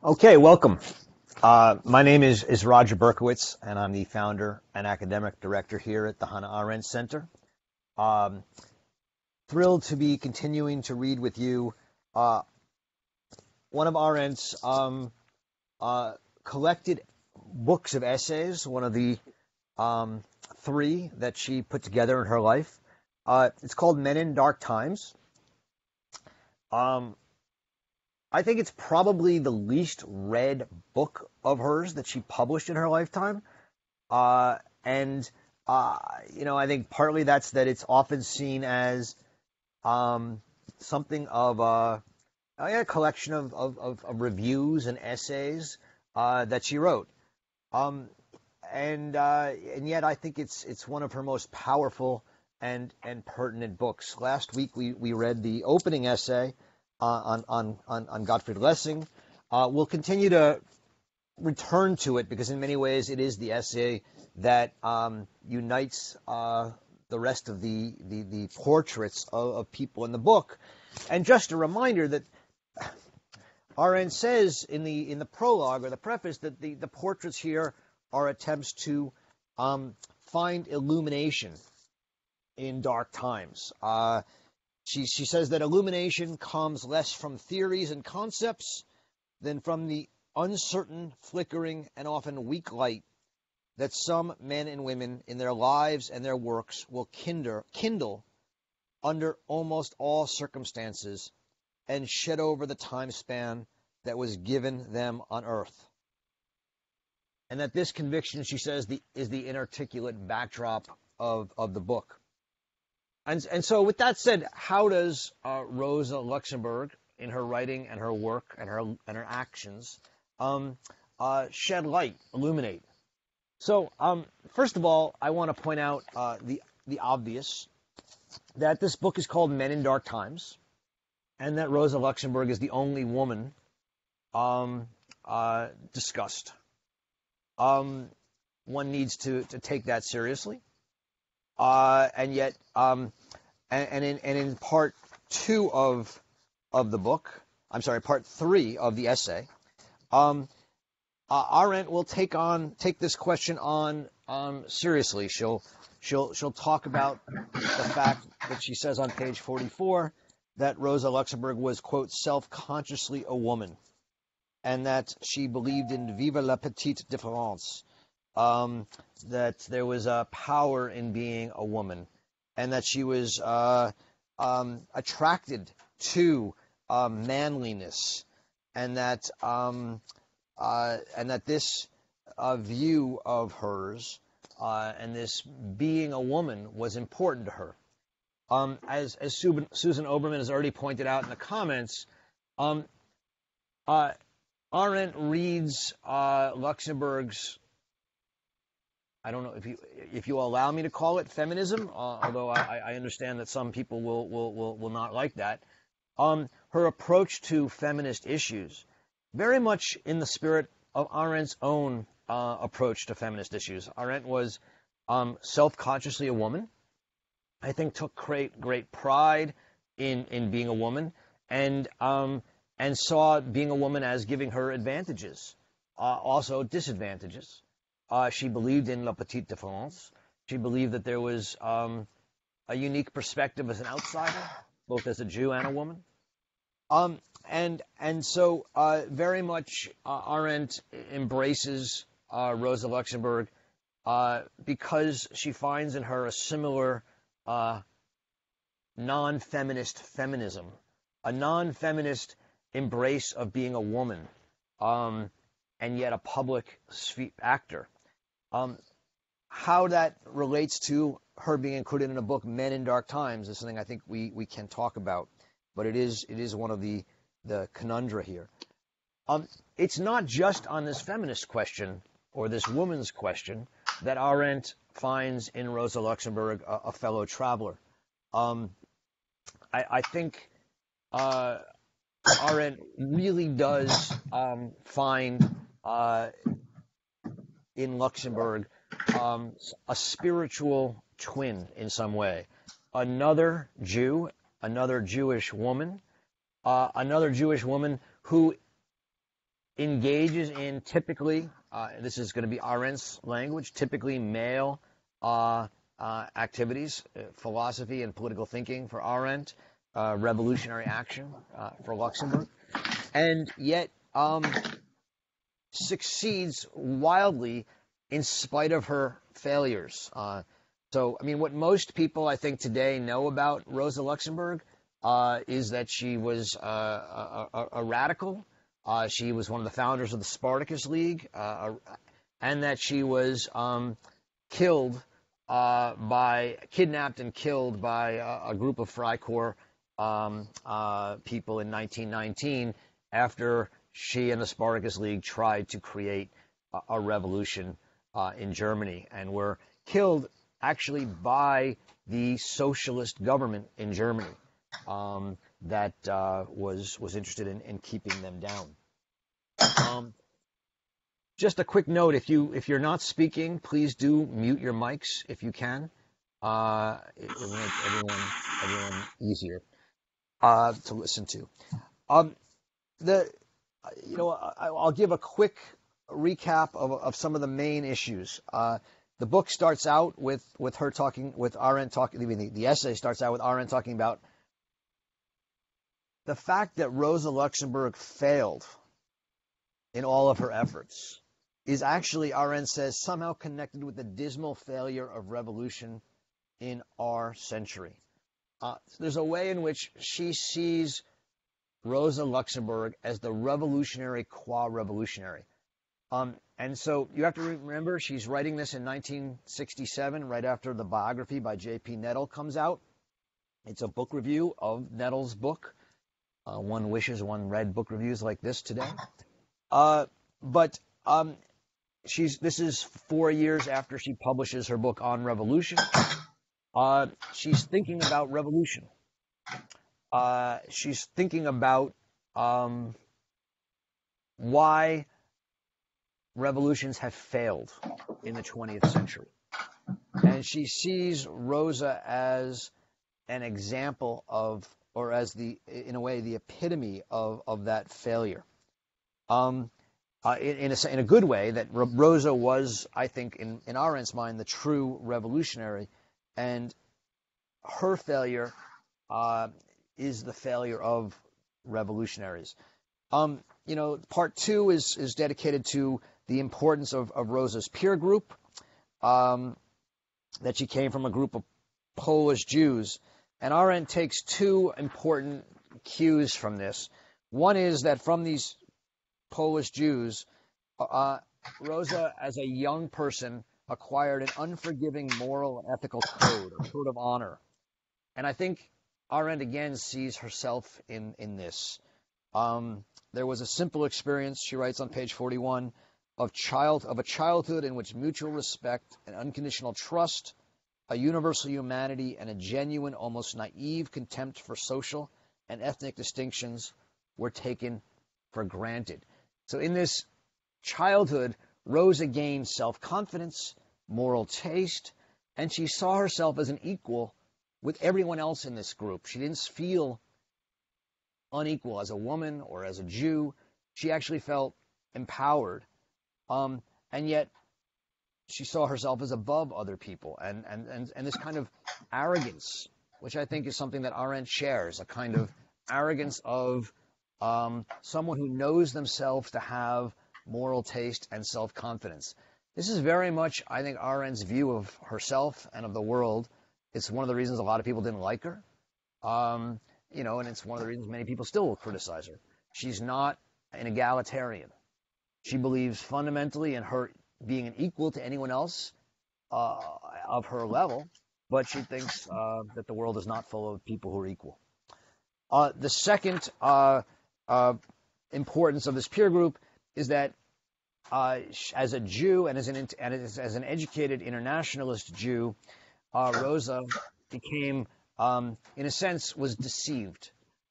Okay, welcome. My name is Roger Berkowitz, and I'm the founder and academic director here at the Hannah Arendt Center. Um, Thrilled to be continuing to read with you one of Arendt's collected books of essays, one of the three that she put together in her life. It's called Men in Dark Times. I think it's probably the least read book of hers that she published in her lifetime. And I think partly that's that it's often seen as something of a collection of reviews and essays that she wrote. And yet I think it's one of her most powerful and pertinent books. Last week we read the opening essay on Gottfried Lessing. We'll continue to return to it because in many ways it is the essay that unites the rest of the portraits of people in the book. And just a reminder that Arendt says in the prologue or the preface that the portraits here are attempts to find illumination in dark times. She says that illumination comes less from theories and concepts than from the uncertain, flickering, and often weak light that some men and women in their lives and their works will kindle under almost all circumstances and shed over the time span that was given them on earth. And that this conviction, she says, is the inarticulate backdrop of the book. And so with that said, how does Rosa Luxemburg, in her writing and her work and her actions, shed light, illuminate? So first of all, I want to point out the obvious, that this book is called Men in Dark Times, and that Rosa Luxemburg is the only woman discussed. One needs to take that seriously. And yet, and in part two of the book, part three of the essay, Arendt will take this question on seriously. She'll talk about the fact that she says on page 44 that Rosa Luxemburg was, quote, self-consciously a woman, and that she believed in vive la petite différence. That there was a power in being a woman, and that she was attracted to manliness, and that this view of hers and this being a woman was important to her. As Susan Oberman has already pointed out in the comments, Arendt reads Luxemburg's, I don't know if you allow me to call it feminism, although I understand that some people will not like that. Her approach to feminist issues, very much in the spirit of Arendt's own approach to feminist issues. Arendt was self-consciously a woman. I think took great pride in being a woman, and saw being a woman as giving her advantages, also disadvantages. She believed in la petite différence. She believed that there was a unique perspective as an outsider, both as a Jew and a woman. So very much Arendt embraces Rosa Luxemburg because she finds in her a similar non-feminist feminism, a non-feminist embrace of being a woman, and yet a public actor. How that relates to her being included in a book, Men in Dark Times, is something I think we can talk about, but it is one of the conundra here. It's not just on this feminist question or this woman's question that Arendt finds in Rosa Luxemburg a fellow traveler. I think Arendt really does find in Luxemburg a spiritual twin in some way. Another Jew, another Jewish woman who engages in typically, this is going to be Arendt's language, typically male activities, philosophy and political thinking for Arendt, revolutionary action for Luxemburg, and yet succeeds wildly in spite of her failures. So, I mean, what most people, I think, today know about Rosa Luxemburg is that she was a radical. She was one of the founders of the Spartacus League, and that she was kidnapped and killed by a group of Freikorps people in 1919 after she and the Spartacus League tried to create a revolution in Germany, and were killed actually by the socialist government in Germany that was interested in keeping them down. Just a quick note: if you're not speaking, please do mute your mics if you can. It will make everyone easier to listen to. I'll give a quick recap of some of the main issues. The book starts out with her talking, with Arendt talking. The essay starts out with Arendt talking about the fact that Rosa Luxemburg failed in all of her efforts is actually, Arendt says, somehow connected with the dismal failure of revolution in our century. There's a way in which she sees Rosa Luxemburg as the revolutionary qua revolutionary. And so you have to remember, she's writing this in 1967, right after the biography by J.P. Nettle comes out. It's a book review of Nettle's book. One wishes one read book reviews like this today. But this is 4 years after she publishes her book on revolution. She's thinking about revolution. She's thinking about why revolutions have failed in the 20th century. And she sees Rosa as an example of, or as in a way, the epitome of that failure. In a good way, that Rosa was, I think, in Arendt's mind, the true revolutionary, and her failure is the failure of revolutionaries. Part 2 is dedicated to the importance of Rosa's peer group, that she came from a group of Polish Jews. And Arendt takes 2 important cues from this. One is that from these Polish Jews, Rosa, as a young person, acquired an unforgiving moral and ethical code, a code of honor. And I think Arendt again sees herself in this. There was a simple experience, she writes on page 41, of a childhood in which mutual respect and unconditional trust, a universal humanity, and a genuine, almost naive contempt for social and ethnic distinctions were taken for granted. So in this childhood, Rosa gained self-confidence, moral taste, and she saw herself as an equal with everyone else in this group. She didn't feel unequal as a woman or as a Jew. She actually felt empowered. And yet she saw herself as above other people. And this kind of arrogance, which I think is something that Arendt shares, a kind of arrogance of someone who knows themselves to have moral taste and self-confidence. This is very much, I think, Arendt's view of herself and of the world. It's one of the reasons a lot of people didn't like her. And it's one of the reasons many people still will criticize her. She's not an egalitarian. She believes fundamentally in her being an equal to anyone else of her level, but she thinks that the world is not full of people who are equal. The second importance of this peer group is that as a Jew and as an educated internationalist Jew, Rosa became, in a sense, was deceived,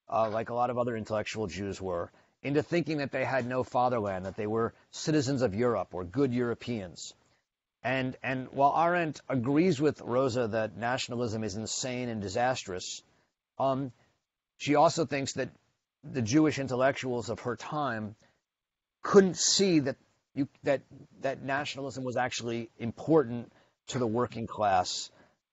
like a lot of other intellectual Jews were, into thinking that they had no fatherland, that they were citizens of Europe or good Europeans. And while Arendt agrees with Rosa that nationalism is insane and disastrous, she also thinks that the Jewish intellectuals of her time couldn't see that nationalism was actually important to the working class,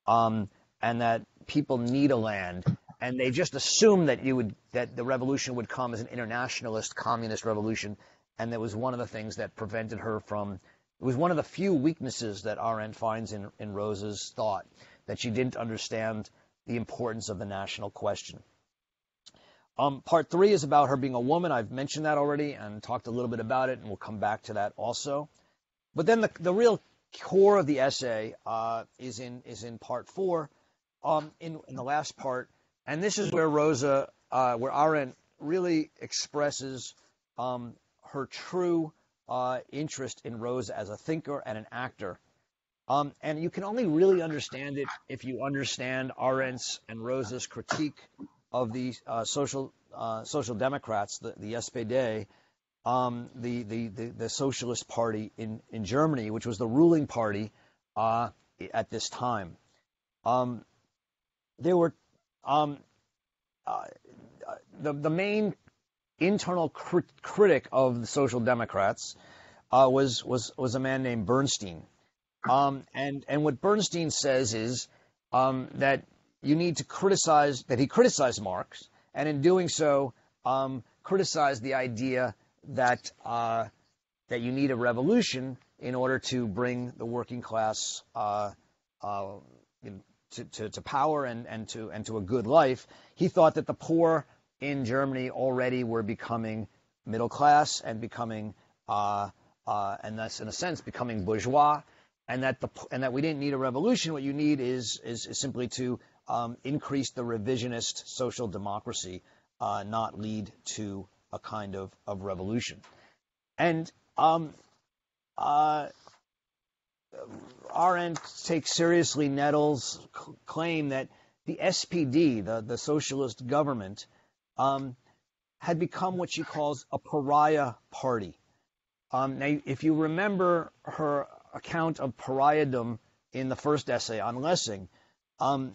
and that people need a land, and they just assumed that the revolution would come as an internationalist communist revolution, and that was one of the things that prevented her from. It was one of the few weaknesses that Arendt finds in Rosa's thought, that she didn't understand the importance of the national question. Part 3 is about her being a woman. I've mentioned that already and talked a little bit about it, and we'll come back to that also. But then the real core of the essay is in part 4, in the last part, and this is where where Arendt really expresses her true interest in Rosa as a thinker and an actor. And you can only really understand it if you understand Arendt's and Rosa's critique of the social democrats, the SPD, the Socialist Party in Germany, which was the ruling party at this time. There were the main internal critic of the Social Democrats was a man named Bernstein. And what Bernstein says is that you need to criticize, that he criticized Marx, and in doing so, criticized the idea that you need a revolution in order to bring the working class to power and to a good life. He thought that the poor in Germany already were becoming middle class and becoming, and thus in a sense becoming bourgeois, and that we didn't need a revolution. What you need is simply to increase the revisionist social democracy, not lead to a kind of revolution. And Arendt takes seriously Nettle's claim that the SPD, the socialist government, had become what she calls a pariah party. Now, if you remember her account of pariahdom in the first essay on Lessing,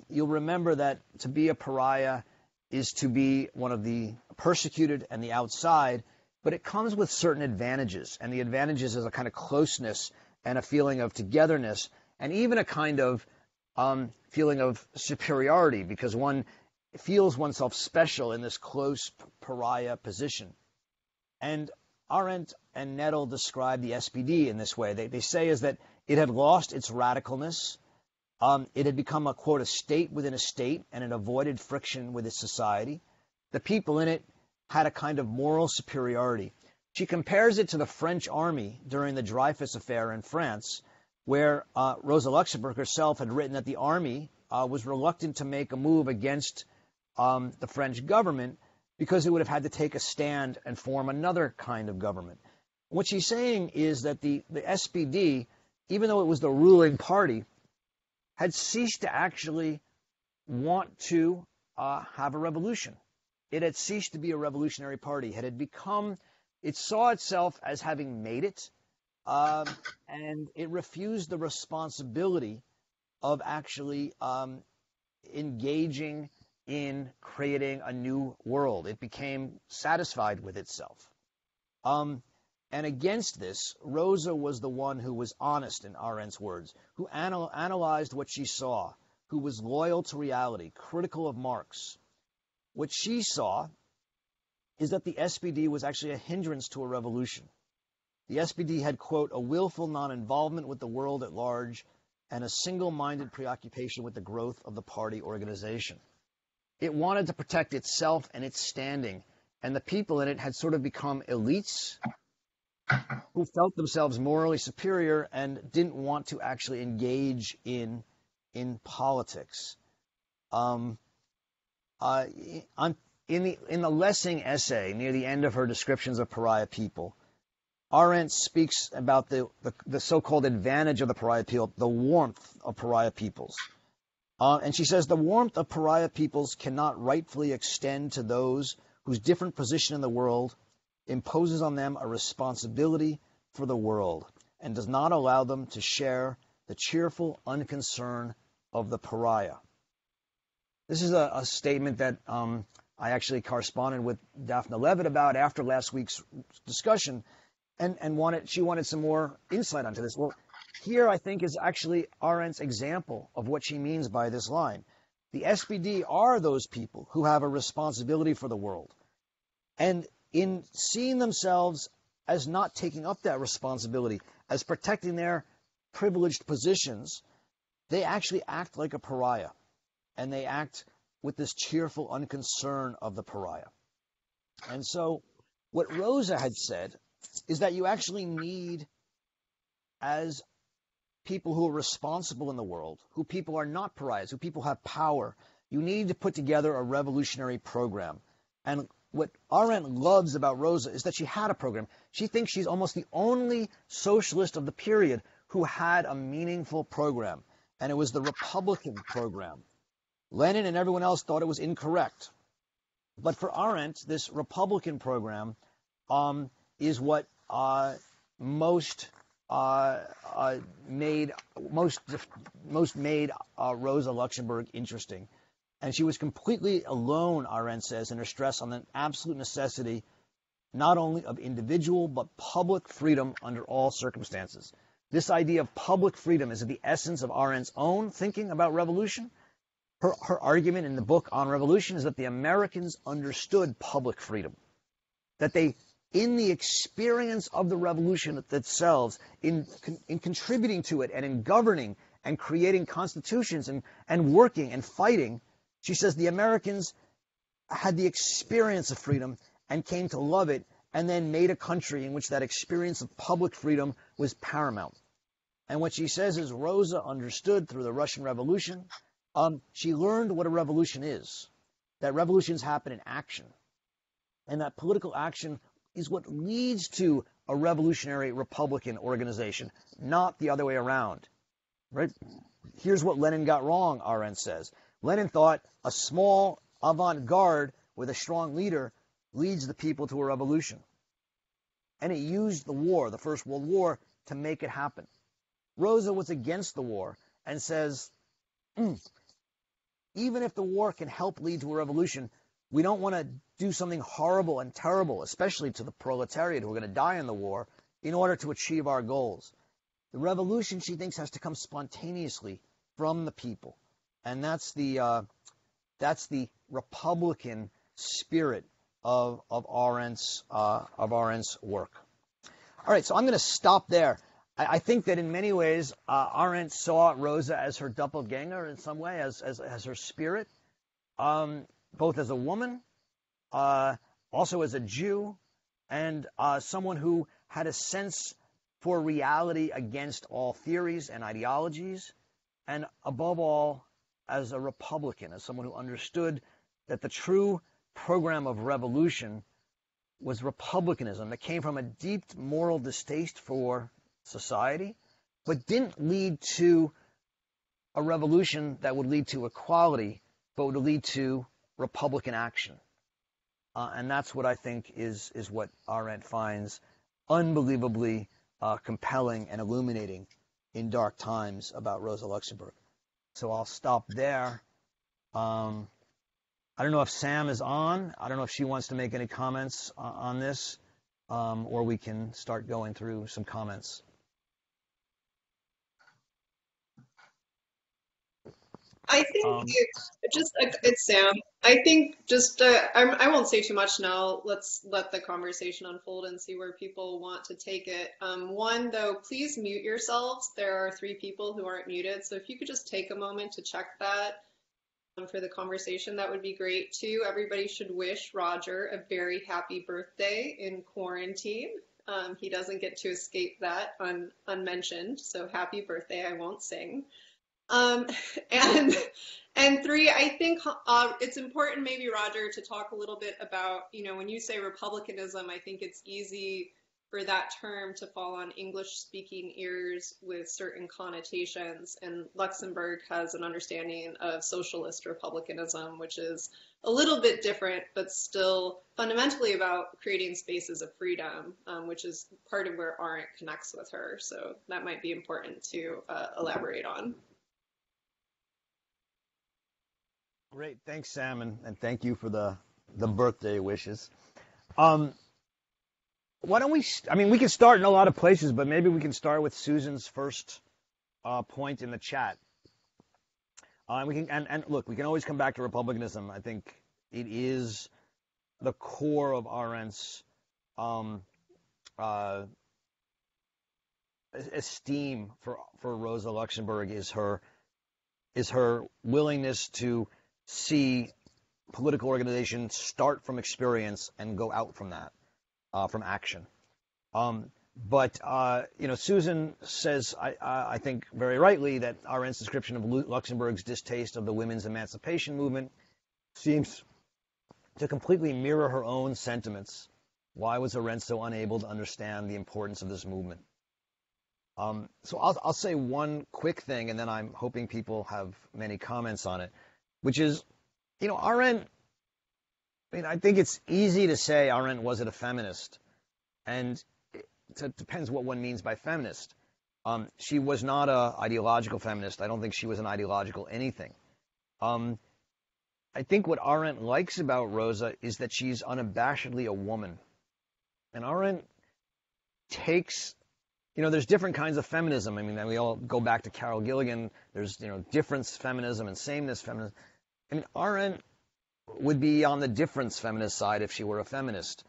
you'll remember that to be a pariah is to be one of the persecuted and the outside, but it comes with certain advantages, and the advantages is a kind of closeness and a feeling of togetherness, and even a kind of feeling of superiority, because one feels oneself special in this close pariah position. And Arendt and Nettle describe the SPD in this way. They say is that it had lost its radicalness. It had become a, quote, a state within a state, and it avoided friction with its society. The people in it had a kind of moral superiority. She compares it to the French army during the Dreyfus affair in France, where Rosa Luxemburg herself had written that the army was reluctant to make a move against the French government because it would have had to take a stand and form another kind of government. What she's saying is that the SPD, even though it was the ruling party, had ceased to actually want to have a revolution. It had ceased to be a revolutionary party. It saw itself as having made it, and it refused the responsibility of actually engaging in creating a new world. It became satisfied with itself. And against this, Rosa was the one who was honest, in Arendt's words, who analyzed what she saw, who was loyal to reality, critical of Marx. What she saw is that the SPD was actually a hindrance to a revolution. The SPD had, quote, a willful non-involvement with the world at large and a single-minded preoccupation with the growth of the party organization. It wanted to protect itself and its standing, and the people in it had sort of become elites who felt themselves morally superior and didn't want to actually engage in politics. In the Lessing essay, near the end of her descriptions of pariah people, Arendt speaks about the so-called advantage of the pariah people, the warmth of pariah peoples. And she says the warmth of pariah peoples cannot rightfully extend to those whose different position in the world imposes on them a responsibility for the world and does not allow them to share the cheerful unconcern of the pariah. This is a statement that I actually corresponded with Daphne Levitt about after last week's discussion, and she wanted some more insight onto this. Well, here I think is actually Arendt's example of what she means by this line. The SPD are those people who have a responsibility for the world. And in seeing themselves as not taking up that responsibility, as protecting their privileged positions, they actually act like a pariah. And they act with this cheerful unconcern of the pariah. And so what Rosa had said is that you actually need, as people who are responsible in the world, who people are not pariahs, who people have power, you need to put together a revolutionary program. And what Arendt loves about Rosa is that she had a program. She thinks she's almost the only socialist of the period who had a meaningful program, and it was the Republican program. Lenin and everyone else thought it was incorrect. But for Arendt, this Republican program is what most made Rosa Luxemburg interesting. And she was completely alone, Arendt says, in her stress on the absolute necessity not only of individual but public freedom under all circumstances. This idea of public freedom is at the essence of Arendt's own thinking about revolution. Her argument in the book on revolution is that the Americans understood public freedom, that they, in the experience of the revolution themselves, in contributing to it and in governing and creating constitutions and working and fighting, she says the Americans had the experience of freedom and came to love it, and then made a country in which that experience of public freedom was paramount. And what she says is Rosa understood through the Russian Revolution. She learned what a revolution is, that revolutions happen in action, and that political action is what leads to a revolutionary Republican organization, not the other way around. Right? Here's what Lenin got wrong, Arendt says. Lenin thought a small avant-garde with a strong leader leads the people to a revolution. And he used the war, the First World War, to make it happen. Rosa was against the war and says, even if the war can help lead to a revolution, we don't want to do something horrible and terrible, especially to the proletariat who are going to die in the war, in order to achieve our goals. The revolution, she thinks, has to come spontaneously from the people. And that's the Republican spirit of Arendt's work. All right, so I'm going to stop there. I think that in many ways, Arendt saw Rosa as her doppelganger in some way, as her spirit, both as a woman, also as a Jew, and someone who had a sense for reality against all theories and ideologies, and above all, as a Republican, as someone who understood that the true program of revolution was republicanism that came from a deep moral distaste for society, but didn't lead to a revolution that would lead to equality, but would lead to Republican action. And that's what I think is what Arendt finds unbelievably compelling and illuminating in dark times about Rosa Luxemburg. So I'll stop there. I don't know if Sam is on. I don't know if she wants to make any comments on this, or we can start going through some comments. I think it's Sam. I think I won't say too much now. Let's let the conversation unfold and see where people want to take it. One, though, please mute yourselves. There are 3 people who aren't muted, so if you could just take a moment to check that for the conversation, that would be great. 2, everybody should wish Roger a very happy birthday in quarantine. He doesn't get to escape that unmentioned, so happy birthday. I won't sing. And 3, I think it's important maybe, Roger, to talk a little bit about, when you say republicanism, I think it's easy for that term to fall on English-speaking ears with certain connotations, and Luxemburg has an understanding of socialist republicanism, which is a little bit different, but still fundamentally about creating spaces of freedom, which is part of where Arendt connects with her. So that might be important to elaborate on. Great, thanks, Sam, and thank you for the birthday wishes. why don't we? I mean, we can start in a lot of places, but maybe we can start with Susan's first point in the chat. And look, we can always come back to republicanism. I think it is the core of Arendt's esteem for Rosa Luxemburg is her willingness to see political organization start from experience and go out from that, from action. But Susan says, I think very rightly, that Arendt's description of Luxemburg's distaste of the women's emancipation movement seems to completely mirror her own sentiments. Why was Arendt so unable to understand the importance of this movement? So I'll say one quick thing, and then I'm hoping people have many comments on it, which is, Arendt, I think it's easy to say Arendt wasn't a feminist, and it depends what one means by feminist. She was not an ideological feminist. I don't think she was an ideological anything. I think what Arendt likes about Rosa is that she's unabashedly a woman. And Arendt takes, there's different kinds of feminism. We all go back to Carol Gilligan. There's, difference feminism and sameness feminism. Arendt would be on the difference feminist side if she were a feminist.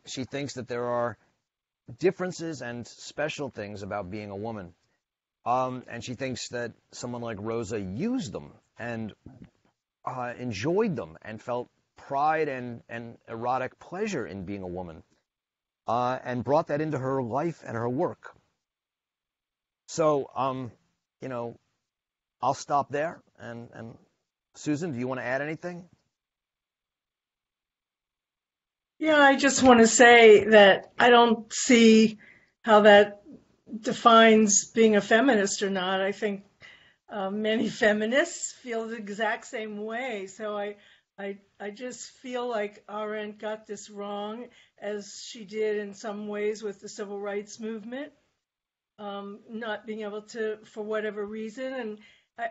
She thinks that there are differences and special things about being a woman. And she thinks that someone like Rosa used them and enjoyed them and felt pride and erotic pleasure in being a woman, and brought that into her life and her work. So, I'll stop there. And Susan, do you want to add anything? Yeah, I just want to say that I don't see how that defines being a feminist or not. I think many feminists feel the exact same way. So I just feel like Arendt got this wrong, as she did in some ways with the civil rights movement, not being able to, for whatever reason. And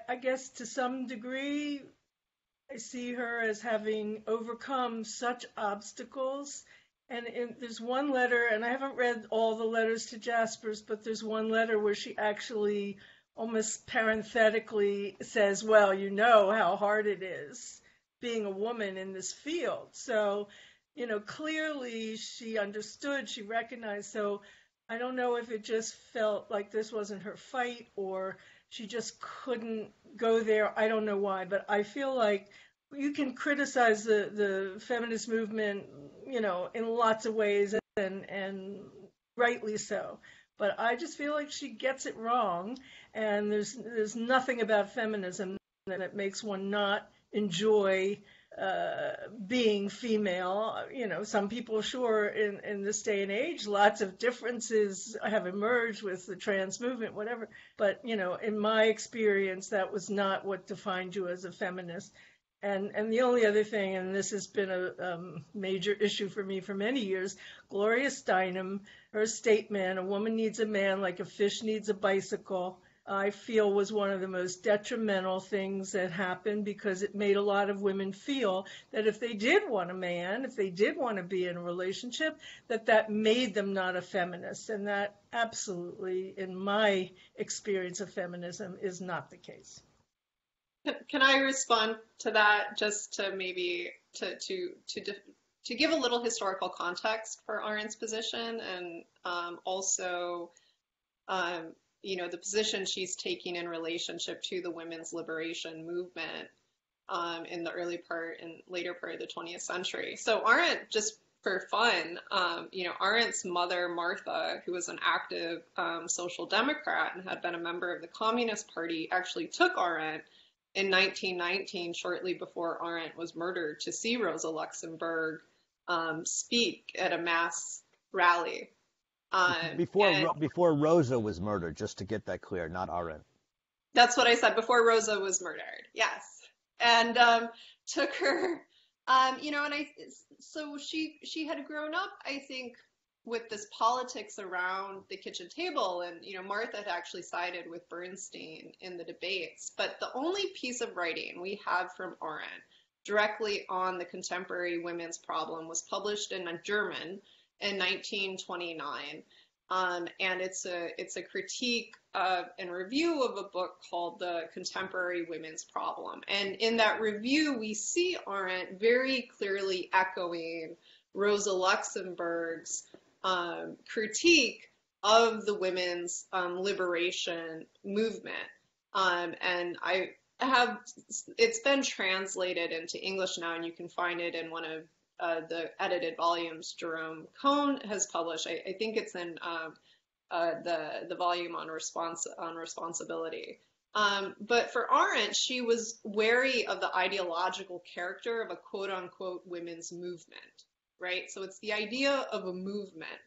I guess to some degree, I see her as having overcome such obstacles. And there's one letter, and I haven't read all the letters to Jaspers, but there's one letter where she actually almost parenthetically says, well, you know how hard it is being a woman in this field. So, clearly she understood, she recognized. So I don't know if it just felt like this wasn't her fight, or she just couldn't go there. I don't know why, but I feel like you can criticize the feminist movement, in lots of ways, and rightly so. But I just feel like she gets it wrong, and there's nothing about feminism that makes one not enjoy being female. Some people, sure, in this day and age, lots of differences have emerged with the trans movement, whatever. But, in my experience, that was not what defined you as a feminist. And the only other thing, and this has been a major issue for me for many years, Gloria Steinem, her statement, a woman needs a man like a fish needs a bicycle, I feel was one of the most detrimental things that happened, because it made a lot of women feel that if they did want a man, if they did want to be in a relationship, that made them not a feminist. And that absolutely, in my experience of feminism, is not the case. Can I respond to that, just to maybe to give a little historical context for Arendt's position, and also the position she's taking in relationship to the women's liberation movement in the early part and later part of the 20th century. So Arendt, just for fun, Arendt's mother, Martha, who was an active social democrat and had been a member of the Communist Party, actually took Arendt in 1919, shortly before Arendt was murdered, to see Rosa Luxemburg speak at a mass rally. Before Rosa was murdered, just to get that clear, not Arendt. That's what I said, before Rosa was murdered, yes. And took her, so she had grown up, I think, with this politics around the kitchen table, and Martha had actually sided with Bernstein in the debates. But the only piece of writing we have from Arendt directly on the contemporary women's problem was published in German in 1929. And it's a critique of and review of a book called The Contemporary Women's Problem. And in that review, we see Arendt very clearly echoing Rosa Luxemburg's critique of the women's liberation movement. And it's been translated into English now, and you can find it in one of the edited volumes Jerome Cohn has published. I think it's in the volume on responsibility. But for Arendt, she was wary of the ideological character of a quote unquote women's movement, right? So it's the idea of a movement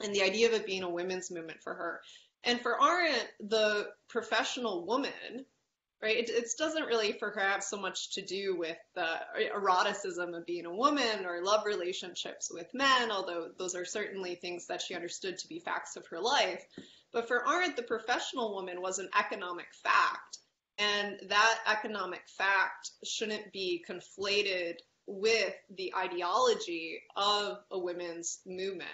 and the idea of it being a women's movement for her. And for Arendt, the professional woman, right, it doesn't really for her have so much to do with the eroticism of being a woman or love relationships with men, although those are certainly things that she understood to be facts of her life. But for Arendt, the professional woman was an economic fact. And that economic fact shouldn't be conflated with the ideology of a women's movement.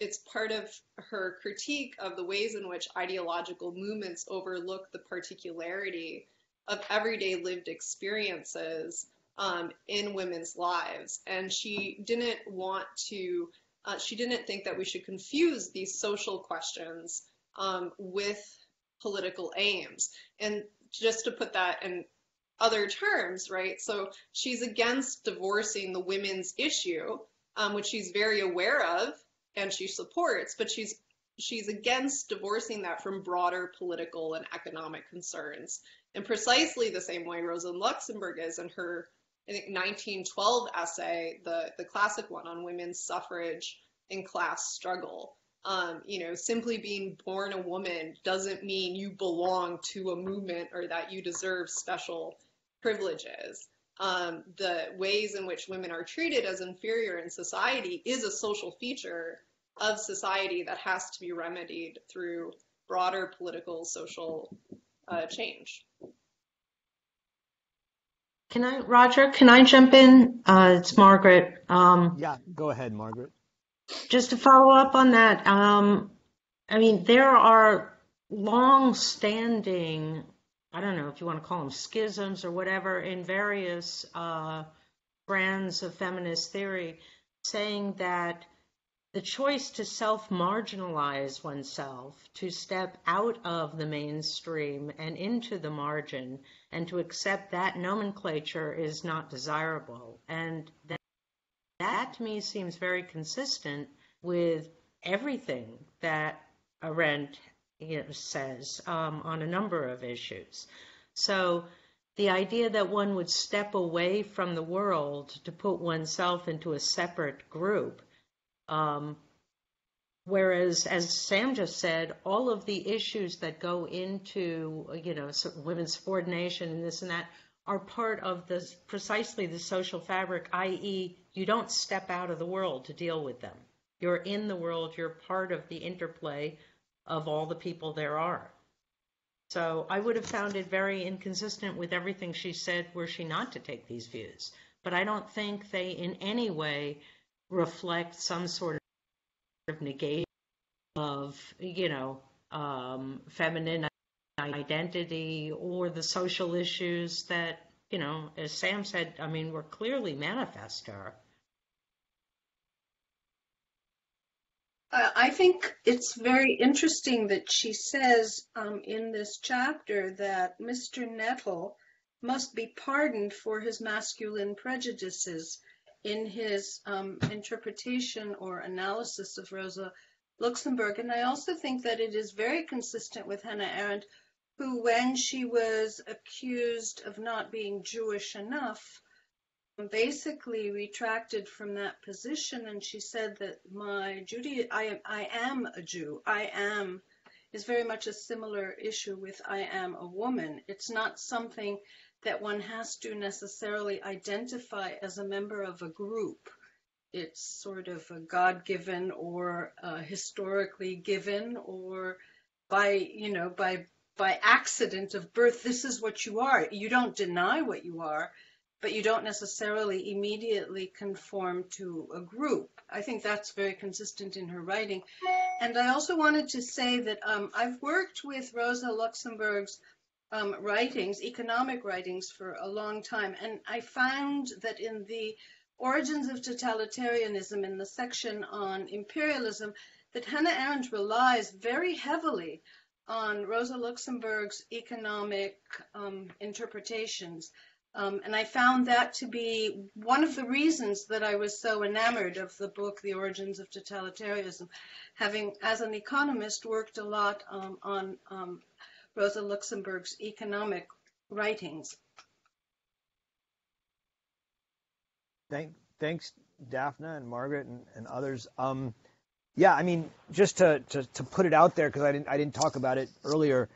It's part of her critique of the ways in which ideological movements overlook the particularity of everyday lived experiences in women's lives. And she didn't think that we should confuse these social questions with political aims. And just to put that in other terms, right? So she's against divorcing the women's issue, which she's very aware of and she supports, but she's against divorcing that from broader political and economic concerns. In precisely the same way Rosa Luxemburg is in her, I think, 1912 essay, the classic one on women's suffrage and class struggle. Simply being born a woman doesn't mean you belong to a movement or that you deserve special privileges. The ways in which women are treated as inferior in society is a social feature of society that has to be remedied through broader political, social change. Roger, can I jump in? It's Margaret. Yeah, go ahead, Margaret. Just to follow up on that, there are long-standing, I don't know if you want to call them schisms or whatever, in various brands of feminist theory, saying that the choice to self-marginalize oneself, to step out of the mainstream and into the margin, and to accept that nomenclature is not desirable. And that to me seems very consistent with everything that Arendt says on a number of issues. So the idea that one would step away from the world to put oneself into a separate group, whereas, as Sam just said, all of the issues that go into, women's subordination and this and that are part of precisely the social fabric, i.e., you don't step out of the world to deal with them. You're in the world, you're part of the interplay of all the people there are. So I would have found it very inconsistent with everything she said were she not to take these views. But I don't think they in any way reflect some sort of negation of, feminine identity or the social issues that, as Sam said, were clearly manifest to her. I think it's very interesting that she says in this chapter that Mr. Nettle must be pardoned for his masculine prejudices in his interpretation or analysis of Rosa Luxemburg. And I also think that it is very consistent with Hannah Arendt, who, when she was accused of not being Jewish enough, basically retracted from that position, and she said that I am a Jew. I am is very much a similar issue with I am a woman. It's not something that one has to necessarily identify as a member of a group. It's sort of a God-given or historically given, or by accident of birth. This is what you are. You don't deny what you are. but you don't necessarily immediately conform to a group. I think that's very consistent in her writing. And I also wanted to say that I've worked with Rosa Luxemburg's writings, economic writings, for a long time. And I found that in the Origins of Totalitarianism, in the section on imperialism, that Hannah Arendt relies very heavily on Rosa Luxemburg's economic interpretations. And I found that to be one of the reasons that I was so enamored of the book, The Origins of Totalitarianism, having, as an economist, worked a lot on Rosa Luxemburg's economic writings. Thanks, Daphne and Margaret and others. Yeah, I mean, just to put it out there, because I didn't talk about it earlier.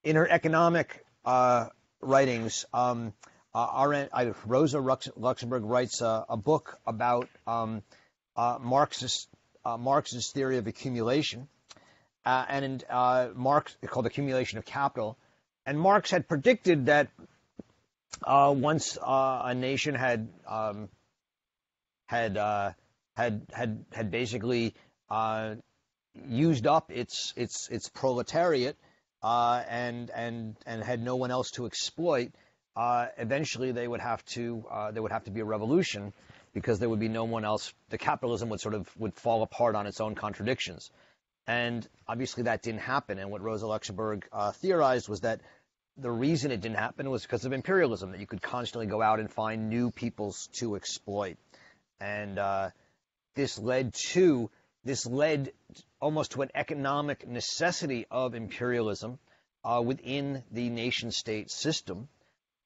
In her economic writings, Rosa Luxemburg writes a book about Marx's theory of accumulation, and Marx called Accumulation of Capital. And Marx had predicted that once a nation had basically used up its proletariat and had no one else to exploit, eventually they would have to be a revolution, because there would be no one else. The capitalism would fall apart on its own contradictions. And obviously that didn't happen. And what Rosa Luxemburg theorized was that the reason it didn't happen was because of imperialism, that you could constantly go out and find new peoples to exploit. And this led almost to an economic necessity of imperialism within the nation-state system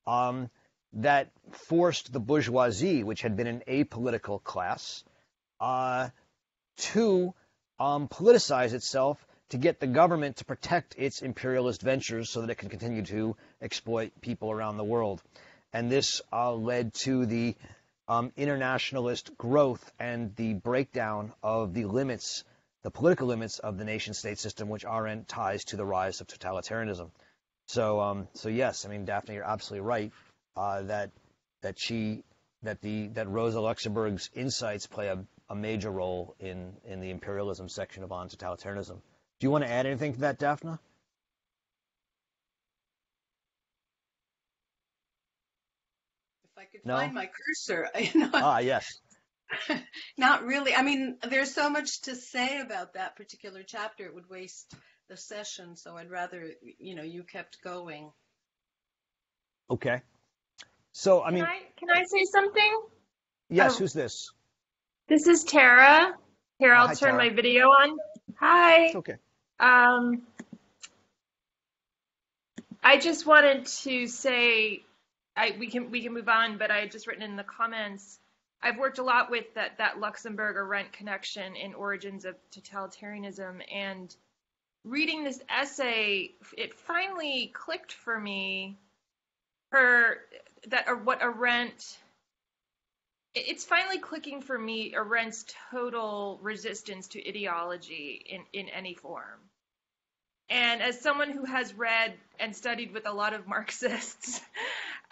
that forced the bourgeoisie, which had been an apolitical class, to politicize itself, to get the government to protect its imperialist ventures so that it can continue to exploit people around the world. And this led to the internationalist growth and the breakdown of the limits, the political limits of the nation-state system, which Arendt ties to the rise of totalitarianism. So yes, I mean, Daphne, you're absolutely right that Rosa Luxemburg's insights play a major role in the imperialism section of On Totalitarianism. Do you want to add anything to that, Daphne? If I could find my cursor. Yes. Not really. I mean, there's so much to say about that particular chapter. It would waste the session, so I'd rather, you kept going. Okay. So, I mean... Can I say something? Yes, who's this? This is Tara. Here, I'll Hi, turn Tara. my video on. Hi. It's okay. I just wanted to say, we can move on, but I had just written in the comments, I've worked a lot with that Luxemburg Arendt connection in Origins of Totalitarianism, and reading this essay, it finally clicked for me what Arendt, it's finally clicking for me, Arendt's total resistance to ideology in any form. And as someone who has read and studied with a lot of Marxists,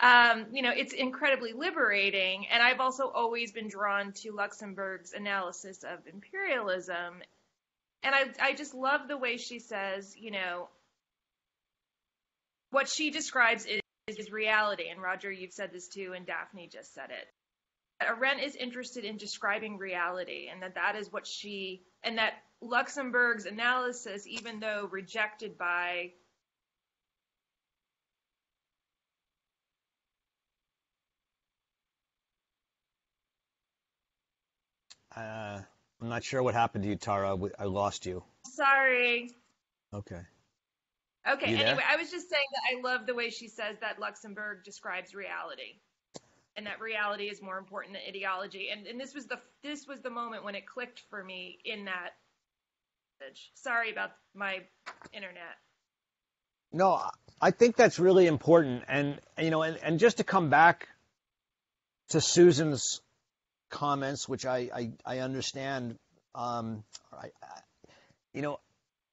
it's incredibly liberating. And I've also always been drawn to Luxemburg's analysis of imperialism. And I just love the way she says, what she describes is reality. And Roger, you've said this too, and Daphne just said it. Arendt is interested in describing reality, and that is what and that Luxemburg's analysis, even though rejected by I'm not sure what happened to you, Tara. I lost you. Sorry. Okay. Okay, You there? anyway, I was just saying that I love the way she says that Luxemburg describes reality, and that reality is more important than ideology. And this was the moment when it clicked for me in that message. Sorry about my internet. No, I think that's really important. And just to come back to Susan's comments, which I understand, I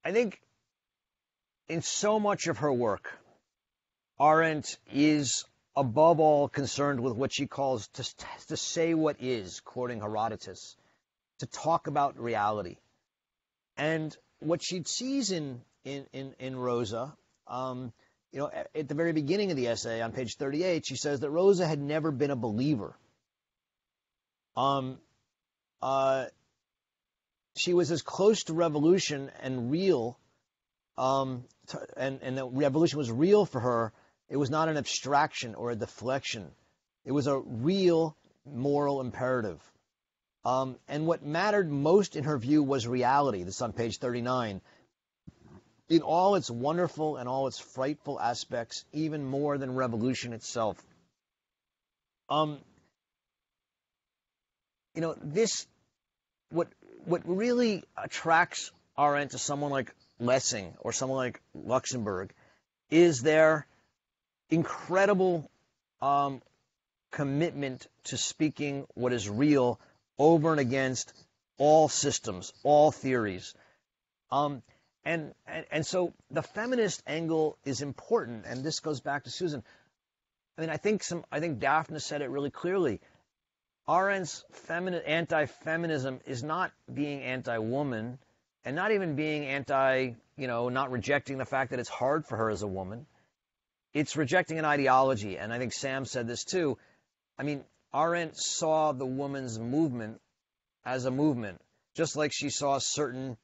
think in so much of her work, Arendt is above all concerned with what she calls to say what is, quoting Herodotus, to talk about reality. And what she sees in Rosa, at the very beginning of the essay on page 38, she says that Rosa had never been a believer. She was as close to revolution and real, and the revolution was real for her. It was not an abstraction or a deflection. It was a real moral imperative. And what mattered most in her view was reality. This is on page 39. In all its wonderful and all its frightful aspects, even more than revolution itself. What really attracts Arendt to someone like Lessing or someone like Luxemburg is their incredible commitment to speaking what is real over and against all systems, all theories. And so the feminist angle is important, and this goes back to Susan. I mean, I think Daphne said it really clearly. Arendt's anti-feminism is not being anti-woman, and not even being not rejecting the fact that it's hard for her as a woman. It's rejecting an ideology, and I think Sam said this too. I mean, Arendt saw the woman's movement as a movement, just like she saw certain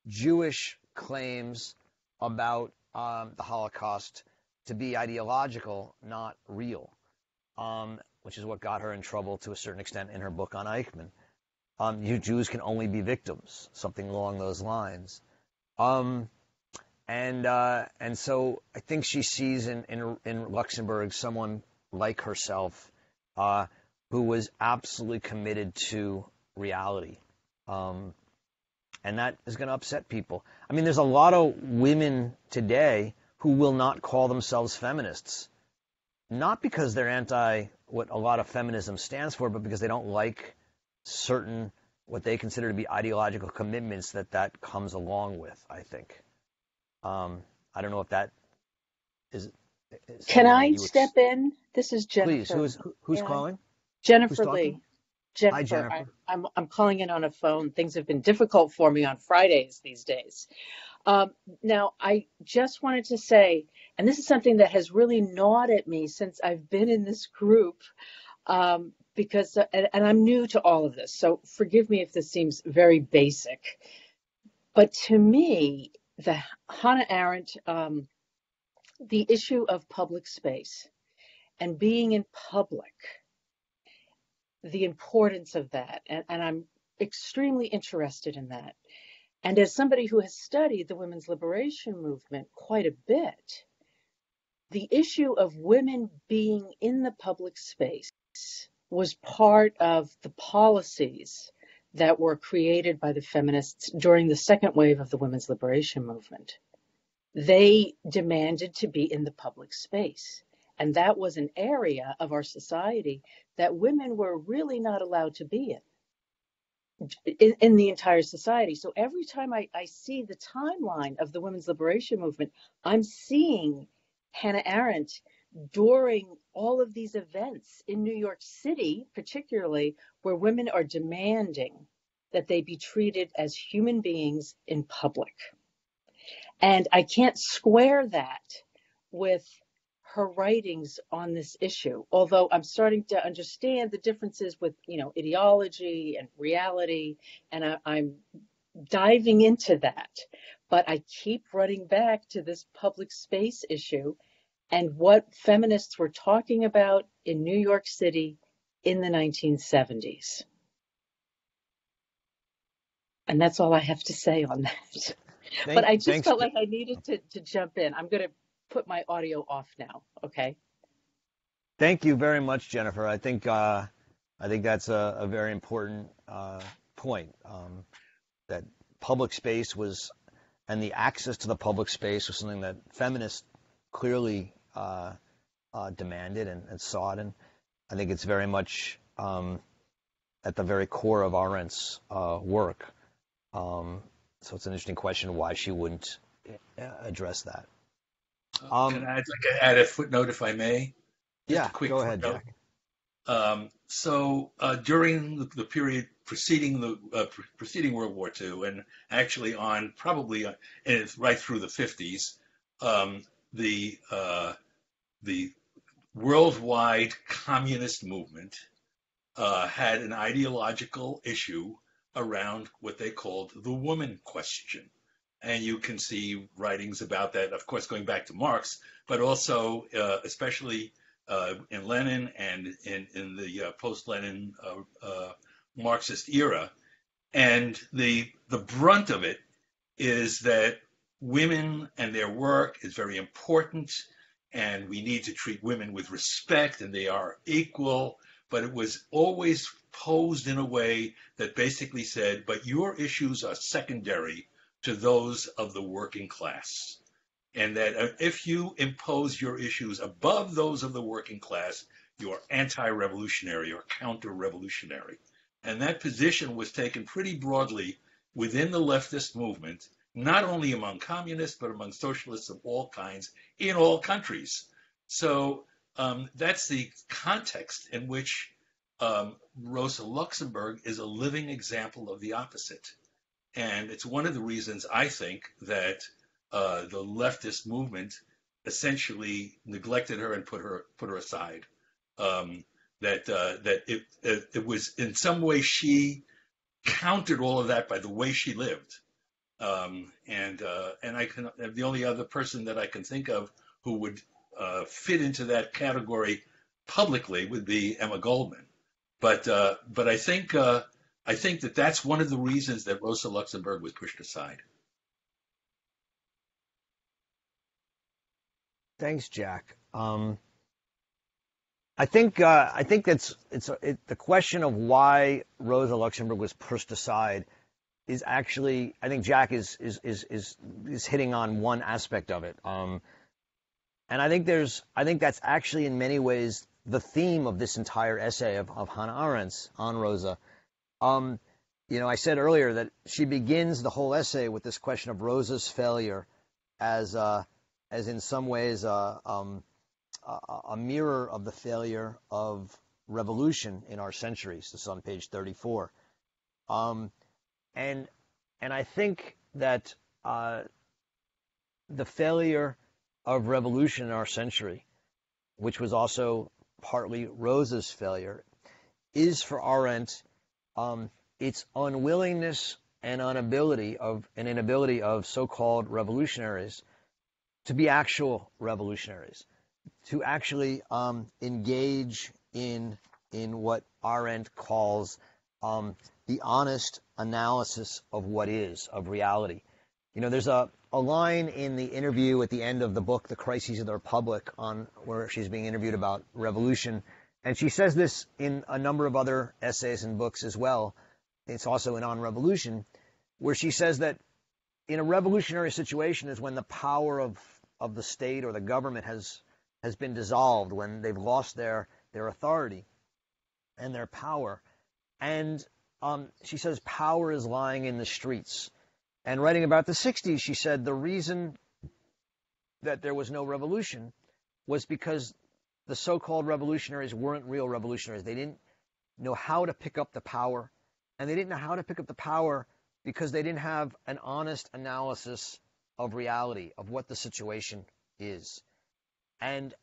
Jewish claims about the Holocaust to be ideological, not real, which is what got her in trouble to a certain extent in her book on Eichmann. You Jews can only be victims, something along those lines. And so I think she sees in Luxemburg someone like herself who was absolutely committed to reality. And that is going to upset people. I mean, there's a lot of women today who will not call themselves feminists, not because they're anti what a lot of feminism stands for, but because they don't like certain what they consider to be ideological commitments that comes along with, I think. I don't know if that is Can I step in? This is Jennifer. Please, who's calling? Jennifer Who's Lee. Jennifer, Hi, Jennifer. I'm calling in on a phone. Things have been difficult for me on Fridays these days. Now, I just wanted to say, and this is something that has really gnawed at me since I've been in this group, because, and I'm new to all of this, so forgive me if this seems very basic. But to me, the Hannah Arendt, the issue of public space and being in public, the importance of that, and I'm extremely interested in that. And as somebody who has studied the women's liberation movement quite a bit, the issue of women being in the public space was part of the policies that were created by the feminists during the second wave of the women's liberation movement. They demanded to be in the public space. And that was an area of our society that women were really not allowed to be in the entire society. So every time I see the timeline of the women's liberation movement, I'm seeing Hannah Arendt during all of these events in New York City, particularly, where women are demanding that they be treated as human beings in public. And I can't square that with her writings on this issue, although I'm starting to understand the differences with, ideology and reality, and I'm diving into that. But I keep running back to this public space issue and what feminists were talking about in New York City in the 1970s. And that's all I have to say on that. But I just felt like I needed to jump in. I'm going to put my audio off now, okay? Thank you very much, Jennifer. I think that's a very important point, that public space was, and the access to the public space was something that feminists clearly demanded and sought, and I think it's very much at the very core of Arendt's work. So it's an interesting question why she wouldn't address that. Can I add a footnote, if I may? Just Yeah, a quick go ahead, footnote. Jack. During the period preceding World War II, and actually on probably right through the 50s, the the worldwide communist movement had an ideological issue around what they called the woman question. And you can see writings about that, of course, going back to Marx, but also especially in Lenin and in the post-Lenin Marxist era. And the brunt of it is that women and their work is very important, and we need to treat women with respect, and they are equal. But it was always posed in a way that basically said, but your issues are secondary to those of the working class. And that if you impose your issues above those of the working class, you are anti-revolutionary or counter-revolutionary. And that position was taken pretty broadly within the leftist movement, not only among communists, but among socialists of all kinds in all countries. So that's the context in which Rosa Luxemburg is a living example of the opposite. And it's one of the reasons I think that the leftist movement essentially neglected her and put her aside. That it was in some way she countered all of that by the way she lived. And the only other person that I can think of who would fit into that category publicly would be Emma Goldman. But I think that that's one of the reasons that Rosa Luxemburg was pushed aside. Thanks, Jack. I think the question of why Rosa Luxemburg was pushed aside is actually, I think Jack is hitting on one aspect of it. And I think that's actually in many ways the theme of this entire essay of Hannah Arendt's on Rosa. I said earlier that she begins the whole essay with this question of Rosa's failure as in some ways a mirror of the failure of revolution in our centuries. This is on page 34. And I think that the failure of revolution in our century, which was also partly Rosa's failure, is for Arendt its unwillingness and inability of so-called revolutionaries to be actual revolutionaries, to actually engage in what Arendt calls the honest analysis of what is, of reality. There's a line in the interview at the end of the book, The Crises of the Republic, where she's being interviewed about revolution. And she says this in a number of other essays and books as well. It's also in On Revolution, where she says that in a revolutionary situation is when the power of the state or the government has been dissolved, when they've lost their authority and their power. And she says power is lying in the streets. And writing about the 60s, she said the reason that there was no revolution was because the so-called revolutionaries weren't real revolutionaries. They didn't know how to pick up the power. And they didn't know how to pick up the power because they didn't have an honest analysis of reality, of what the situation is. And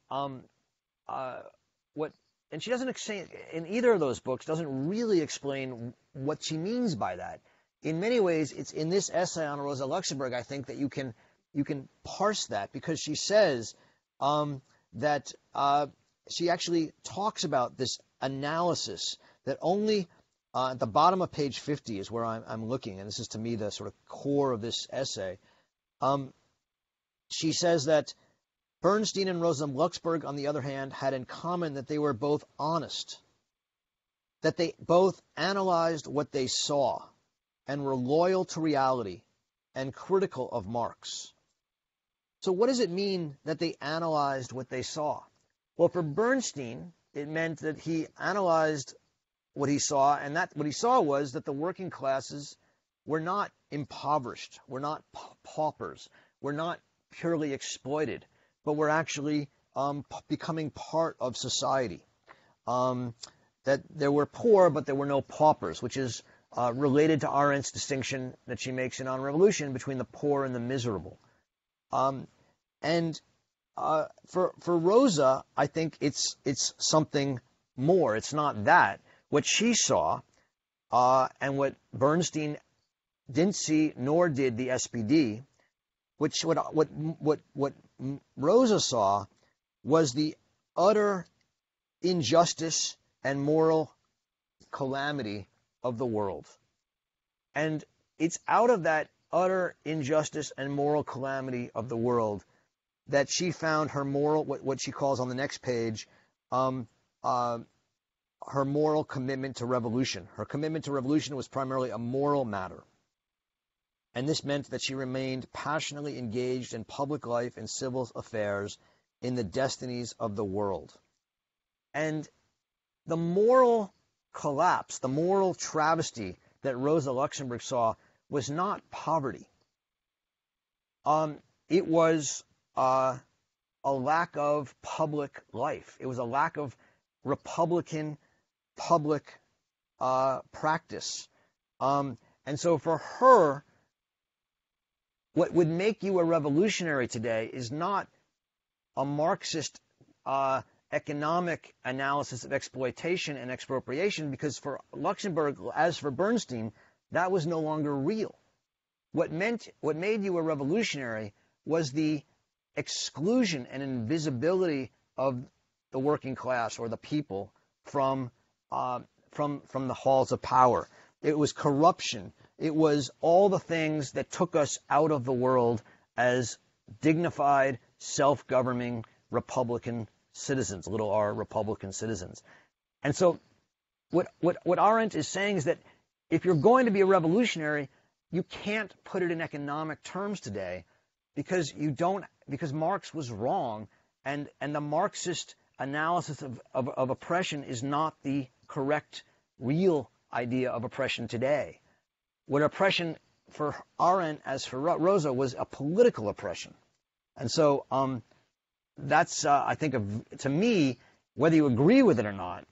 and she doesn't explain, in either of those books, doesn't really explain what she means by that. In many ways, it's in this essay on Rosa Luxemburg, I think, that you can parse that, because she says that she actually talks about this analysis that only at the bottom of page 50 is where I'm looking, and this is to me the sort of core of this essay. She says that Bernstein and Rosa Luxemburg, on the other hand, had in common that they were both honest, that they both analyzed what they saw and were loyal to reality and critical of Marx. So what does it mean that they analyzed what they saw? Well, for Bernstein, it meant that he analyzed what he saw, and that what he saw was that the working classes were not impoverished, were not paupers, were not purely exploited, but were actually becoming part of society. That there were poor, but there were no paupers, which is related to Arendt's distinction that she makes in On Revolution between the poor and the miserable. And for Rosa, I think it's something more. It's not that. What she saw, and what Bernstein didn't see, nor did the SPD, what Rosa saw was the utter injustice and moral calamity of the world. And it's out of that utter injustice and moral calamity of the world that she found her moral, what she calls on the next page, her moral commitment to revolution. Her commitment to revolution was primarily a moral matter. And this meant that she remained passionately engaged in public life and civil affairs in the destinies of the world. And the moral collapse, the moral travesty that Rosa Luxemburg saw was not poverty. It was a lack of public life. It was a lack of Republican public practice. And so for her, what would make you a revolutionary today is not a Marxist economic analysis of exploitation and expropriation, because for Luxemburg, as for Bernstein, that was no longer real. What made you a revolutionary was the exclusion and invisibility of the working class or the people from the halls of power. It was corruption. It was all the things that took us out of the world as dignified, self-governing Republican citizens, little r Republican citizens. And so what Arendt is saying is that if you're going to be a revolutionary, you can't put it in economic terms today, because Marx was wrong, and the Marxist analysis of oppression is not the correct, real idea of oppression today. What oppression for Arendt, as for Rosa, was a political oppression. And so that's, I think, to me, whether you agree with it or not,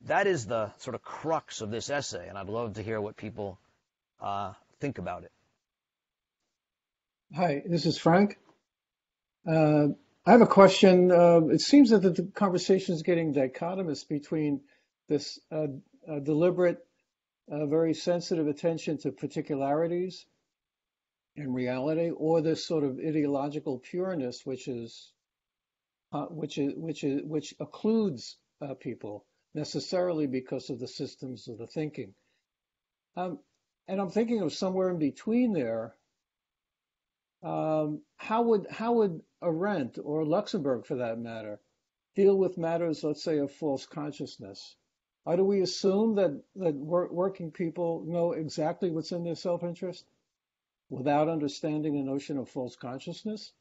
that is the sort of crux of this essay, and I'd love to hear what people think about it. Hi, this is Frank. I have a question. It seems that the conversation is getting dichotomous between this deliberate, very sensitive attention to particularities in reality, or this sort of ideological pureness, which occludes people necessarily because of the systems of the thinking. And I'm thinking of somewhere in between there. How would Arendt, or Luxemburg for that matter, deal with matters, let's say, of false consciousness? Or do we assume that working people know exactly what's in their self-interest without understanding the notion of false consciousness?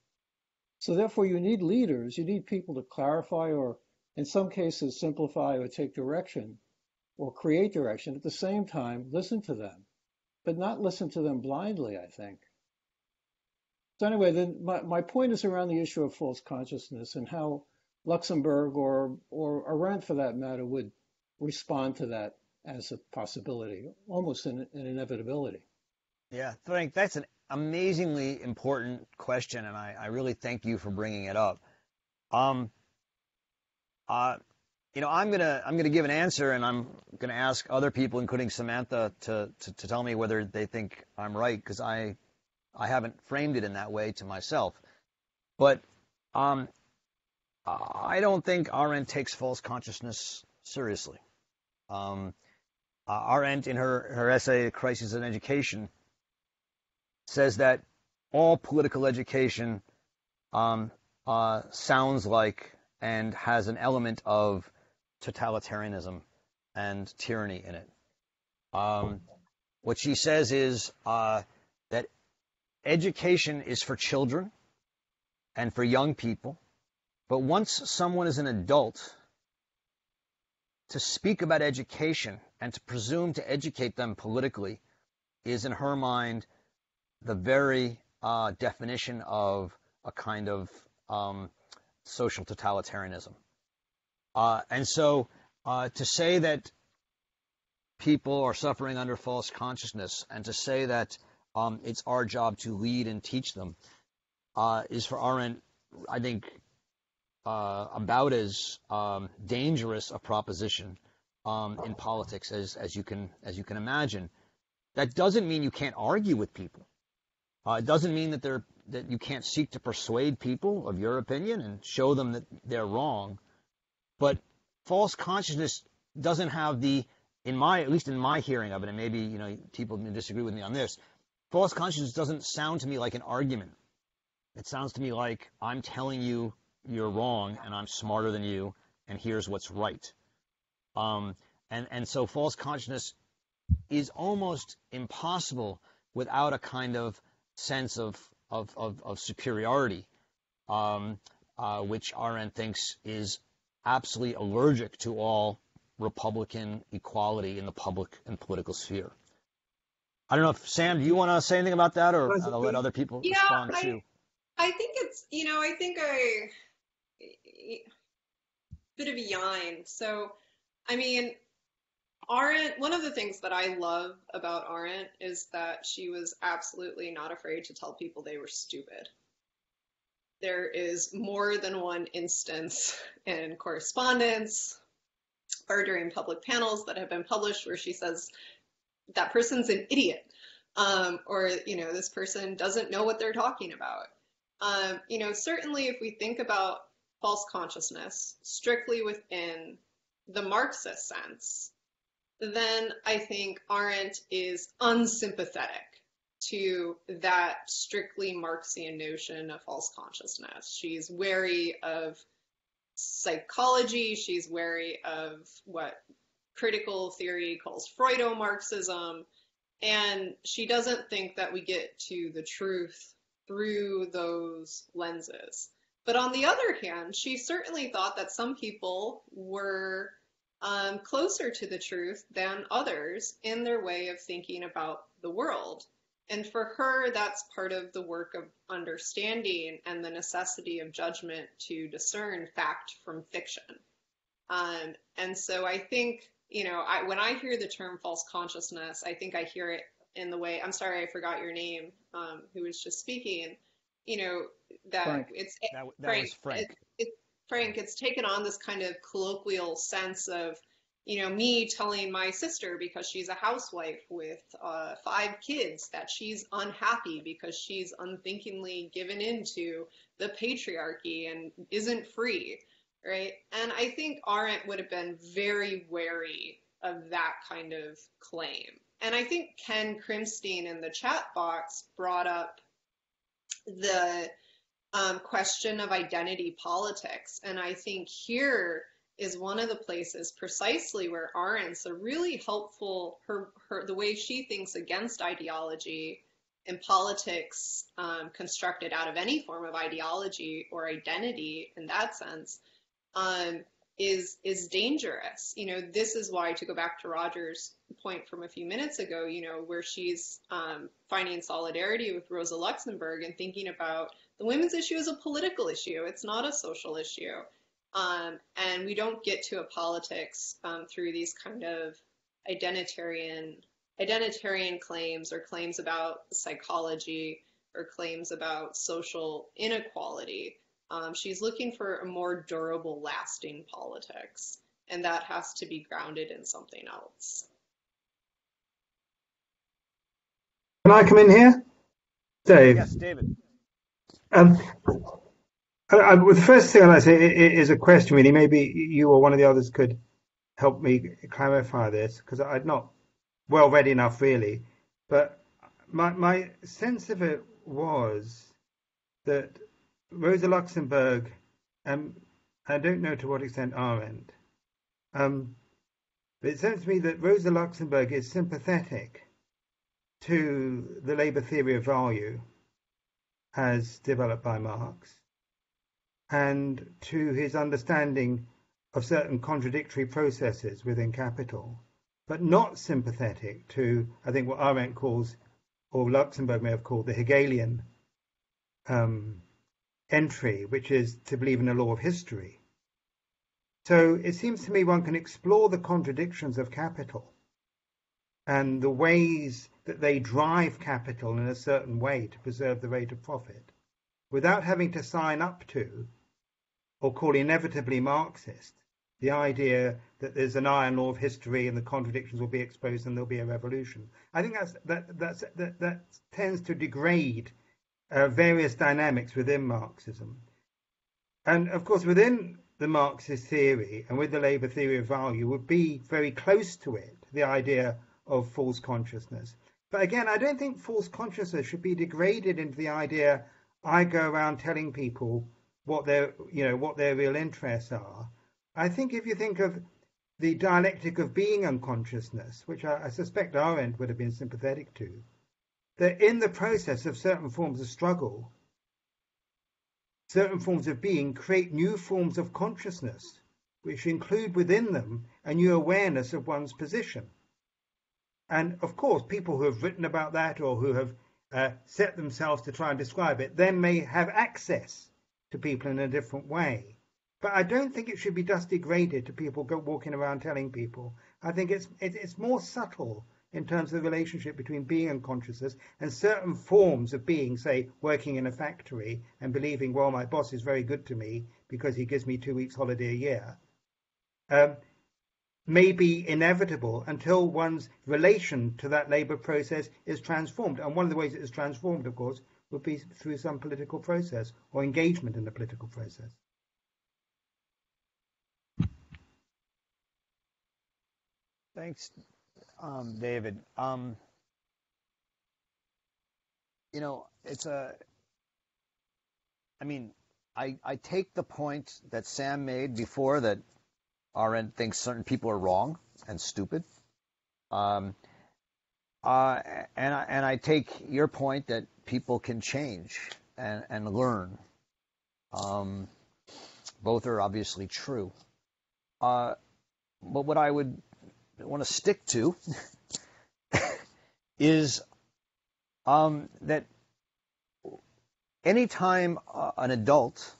So therefore, you need leaders, you need people to clarify, or in some cases simplify, or take direction, or create direction. At the same time, listen to them, but not listen to them blindly, I think. So anyway, then my point is around the issue of false consciousness and how Luxemburg or Arendt, for that matter, would respond to that as a possibility, almost an inevitability. Yeah, Frank, that's an amazingly important question, and I really thank you for bringing it up. I'm gonna give an answer, and I'm gonna ask other people, including Samantha, to tell me whether they think I'm right, because I haven't framed it in that way to myself. But I don't think Arendt takes false consciousness seriously. Arendt, in her essay, Crisis in Education, says that all political education sounds like and has an element of totalitarianism and tyranny in it. What she says is that education is for children and for young people, but once someone is an adult, to speak about education and to presume to educate them politically is, in her mind, the very definition of a kind of social totalitarianism. And so to say that people are suffering under false consciousness and to say that it's our job to lead and teach them is for Arendt, I think, about as dangerous a proposition in politics as you can imagine. That doesn't mean you can't argue with people. It doesn't mean that you can't seek to persuade people of your opinion and show them that they're wrong. But false consciousness doesn't have at least in my hearing of it, and maybe people may disagree with me on this. False consciousness doesn't sound to me like an argument. It sounds to me like I'm telling you you're wrong, and I'm smarter than you, and here's what's right. And so false consciousness is almost impossible without a kind of sense of superiority, which Arendt thinks is absolutely allergic to all Republican equality in the public and political sphere. I don't know if, Sam, do you want to say anything about that, or I'll let other people respond too? I think it's, bit of a yine. So, I mean, Arendt, one of the things that I love about Arendt is that she was absolutely not afraid to tell people they were stupid. There is more than one instance in Correspondence or during public panels that have been published where she says that person's an idiot, or this person doesn't know what they're talking about. Certainly if we think about false consciousness strictly within the Marxist sense, then I think Arendt is unsympathetic to that strictly Marxian notion of false consciousness. She's wary of psychology. She's wary of what critical theory calls Freudo-Marxism. And she doesn't think that we get to the truth through those lenses. But on the other hand, she certainly thought that some people were closer to the truth than others in their way of thinking about the world. And for her, that's part of the work of understanding and the necessity of judgment to discern fact from fiction. And so I think, when I hear the term false consciousness, I think I hear it in the way, I'm sorry, I forgot your name, who was just speaking, that Frank. It's that Frank. was Frank. Frank, it's taken on this kind of colloquial sense of, me telling my sister because she's a housewife with 5 kids that she's unhappy because she's unthinkingly given into the patriarchy and isn't free, right? And I think Arendt would have been very wary of that kind of claim. And I think Ken Crimstein in the chat box brought up the question of identity politics. And I think here is one of the places precisely where Arendt's a really helpful, the way she thinks against ideology and politics constructed out of any form of ideology or identity in that sense, is dangerous. This is why, to go back to Roger's point from a few minutes ago, where she's finding solidarity with Rosa Luxemburg and thinking about the women's issue as a political issue. It's not a social issue. And we don't get to a politics through these kind of identitarian claims or claims about psychology or claims about social inequality. She's looking for a more durable, lasting politics, and that has to be grounded in something else. Can I come in here, Dave? Yes, David. The first thing I'd like to say is a question, really. Maybe you or one of the others could help me clarify this, because I'd not well read enough, really. But my sense of it was that Rosa Luxemburg, I don't know to what extent Arendt, but it seems to me that Rosa Luxemburg is sympathetic to the labour theory of value as developed by Marx, and to his understanding of certain contradictory processes within capital, but not sympathetic to, I think, what Arendt calls, or Luxemburg may have called, the Hegelian entry, which is to believe in a law of history. So it seems to me one can explore the contradictions of capital and the ways that they drive capital in a certain way to preserve the rate of profit without having to sign up to or call inevitably Marxist the idea that there's an iron law of history and the contradictions will be exposed and there'll be a revolution. I think that tends to degrade various dynamics within Marxism. And of course, within the Marxist theory and with the Labour theory of value would be very close to it, the idea of false consciousness. But again, I don't think false consciousness should be degraded into the idea I go around telling people what their real interests are. I think if you think of the dialectic of being unconsciousness, which I suspect Arendt would have been sympathetic to, that in the process of certain forms of struggle, certain forms of being create new forms of consciousness, which include within them a new awareness of one's position. And of course, people who have written about that or who have set themselves to try and describe it then may have access to people in a different way. But I don't think it should be just degraded to people walking around telling people. I think it's more subtle in terms of the relationship between being and consciousness, and certain forms of being, say, working in a factory and believing, well, my boss is very good to me because he gives me 2 weeks holiday a year, may be inevitable until one's relation to that labour process is transformed. And one of the ways it is transformed, of course, would be through some political process or engagement in the political process. Thanks, David. I take the point that Sam made before that Arendt thinks certain people are wrong and stupid. And I take your point that people can change and learn. Both are obviously true. But what I would want to stick to is that anytime an adult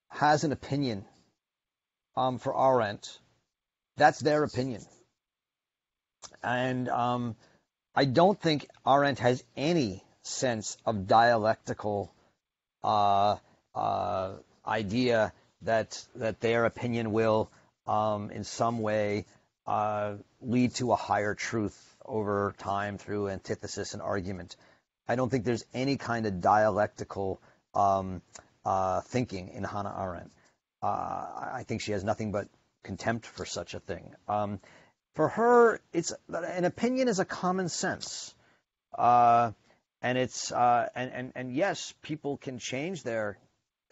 has an opinion for Arendt, that's their opinion. And I don't think Arendt has any sense of dialectical idea that their opinion will in some way lead to a higher truth over time through antithesis and argument. I don't think there's any kind of dialectical thinking in Hannah Arendt. I think she has nothing but contempt for such a thing. For her, it's an opinion is a common sense, and it's and yes, people can change their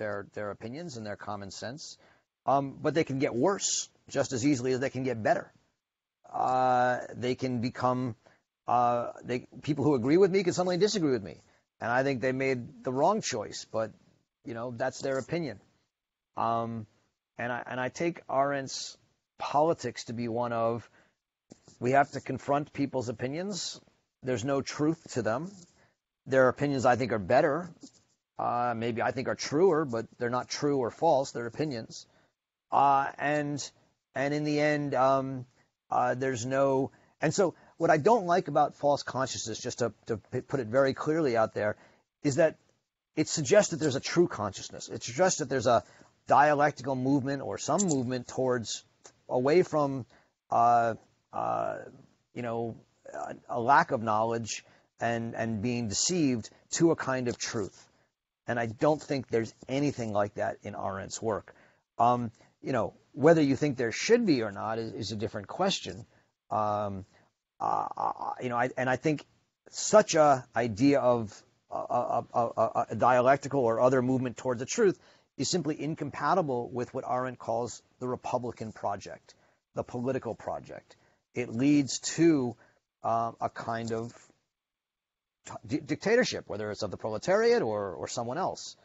opinions and their common sense, but they can get worse just as easily as they can get better. They can become people who agree with me can suddenly disagree with me, and I think they made the wrong choice, but that's their opinion. And I take Arendt's politics to be one of, we have to confront people's opinions. There's no truth to them. Their opinions, I think, are better. Maybe I think are truer, but they're not true or false. They're opinions. And in the end, there's no. And so what I don't like about false consciousness, just to put it very clearly out there, is that it suggests that there's a true consciousness. It suggests that there's a dialectical movement or some movement towards away from a lack of knowledge and being deceived to a kind of truth. And I don't think there's anything like that in Arendt's work. Whether you think there should be or not is a different question. I think such a idea of a dialectical or other movement towards the truth is simply incompatible with what Arendt calls the Republican project, the political project. It leads to a kind of dictatorship, whether it's of the proletariat or someone else,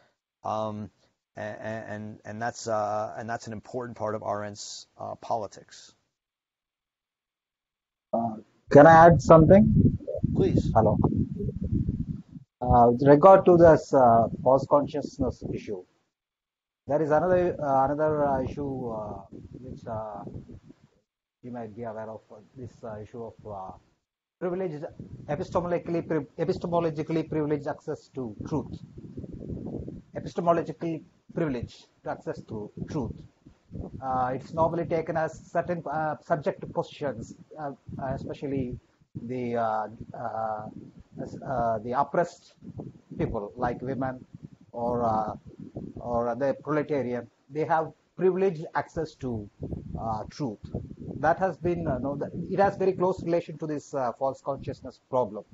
and that's an important part of Arendt's politics. Can I add something? Please. Hello. With regard to this false consciousness issue, There is another issue which you might be aware of. This issue of privileged epistemologically privileged access to truth. Epistemological privilege to access to truth. It's normally taken as certain subjective positions, especially the oppressed people like women or the proletarian. They have privileged access to truth. That has been it has very close relation to this false consciousness problem.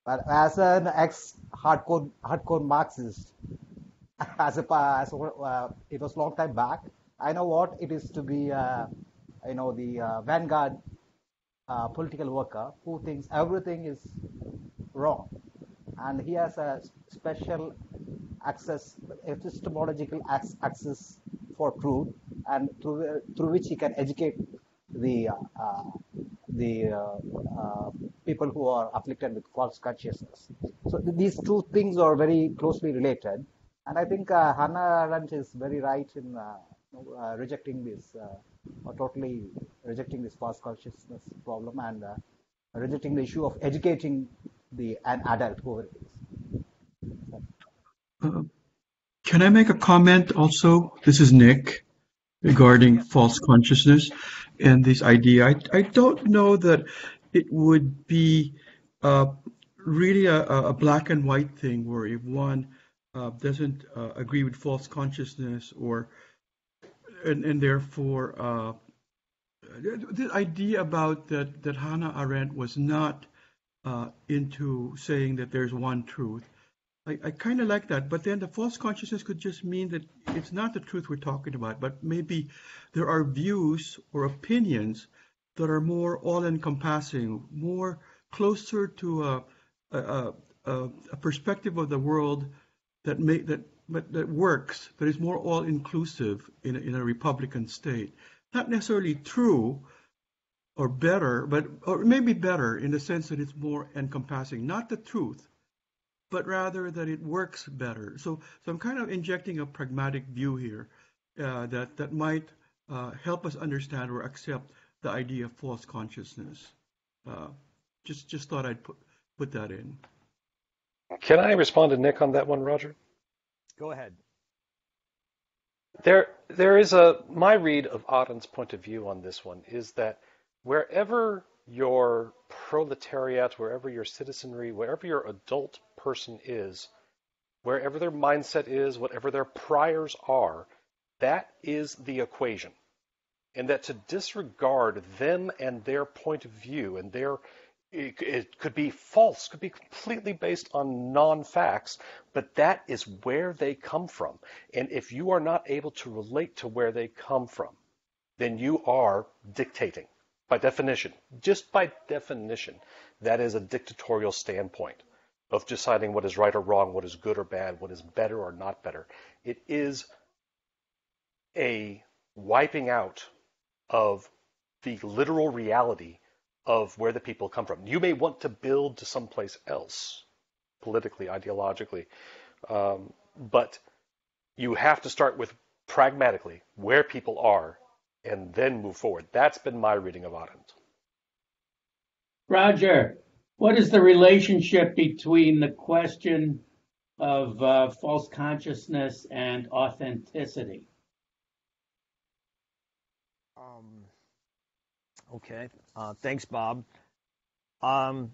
But as an ex-hardcore Marxist, it was long time back. I know what it is to be, the vanguard political worker who thinks everything is wrong, and he has a special access, epistemological access for truth, and through which he can educate the people who are afflicted with false consciousness. So these two things are very closely related, and I think Hannah Arendt is very right in rejecting this, or totally rejecting this false consciousness problem, and rejecting the issue of educating an adult, whoever it is. Can I make a comment also? This is Nick, regarding false consciousness and this idea. I don't know that it would be really a black and white thing where if one doesn't agree with false consciousness and therefore the idea about that Hannah Arendt was not into saying that there's one truth. I kind of like that, but then the false consciousness could just mean that it's not the truth we're talking about, but maybe there are views or opinions that are more all-encompassing, more closer to a perspective of the world that works, that is more all-inclusive in a Republican state. Not necessarily true or better, or maybe better in the sense that it's more encompassing, not the truth, but rather that it works better. So I'm kind of injecting a pragmatic view here that might help us understand or accept the idea of false consciousness. Just thought I'd put that in. Can I respond to Nick on that one, Roger? Go ahead. There is my read of Arendt's point of view on this one is that wherever your proletariat, wherever your citizenry, wherever your adult person is, wherever their mindset is, whatever their priors are, that is the equation. And that to disregard them and their point of view and it could be false, could be completely based on non-facts, but that is where they come from. And if you are not able to relate to where they come from, then you are dictating. By definition, just by definition, that is a dictatorial standpoint of deciding what is right or wrong, what is good or bad, what is better or not better. It is a wiping out of the literal reality of where the people come from. You may want to build to someplace else, politically, ideologically, but you have to start with pragmatically where people are and then move forward. That's been my reading of Arendt. Roger, what is the relationship between the question of false consciousness and authenticity? Okay. Thanks, Bob. I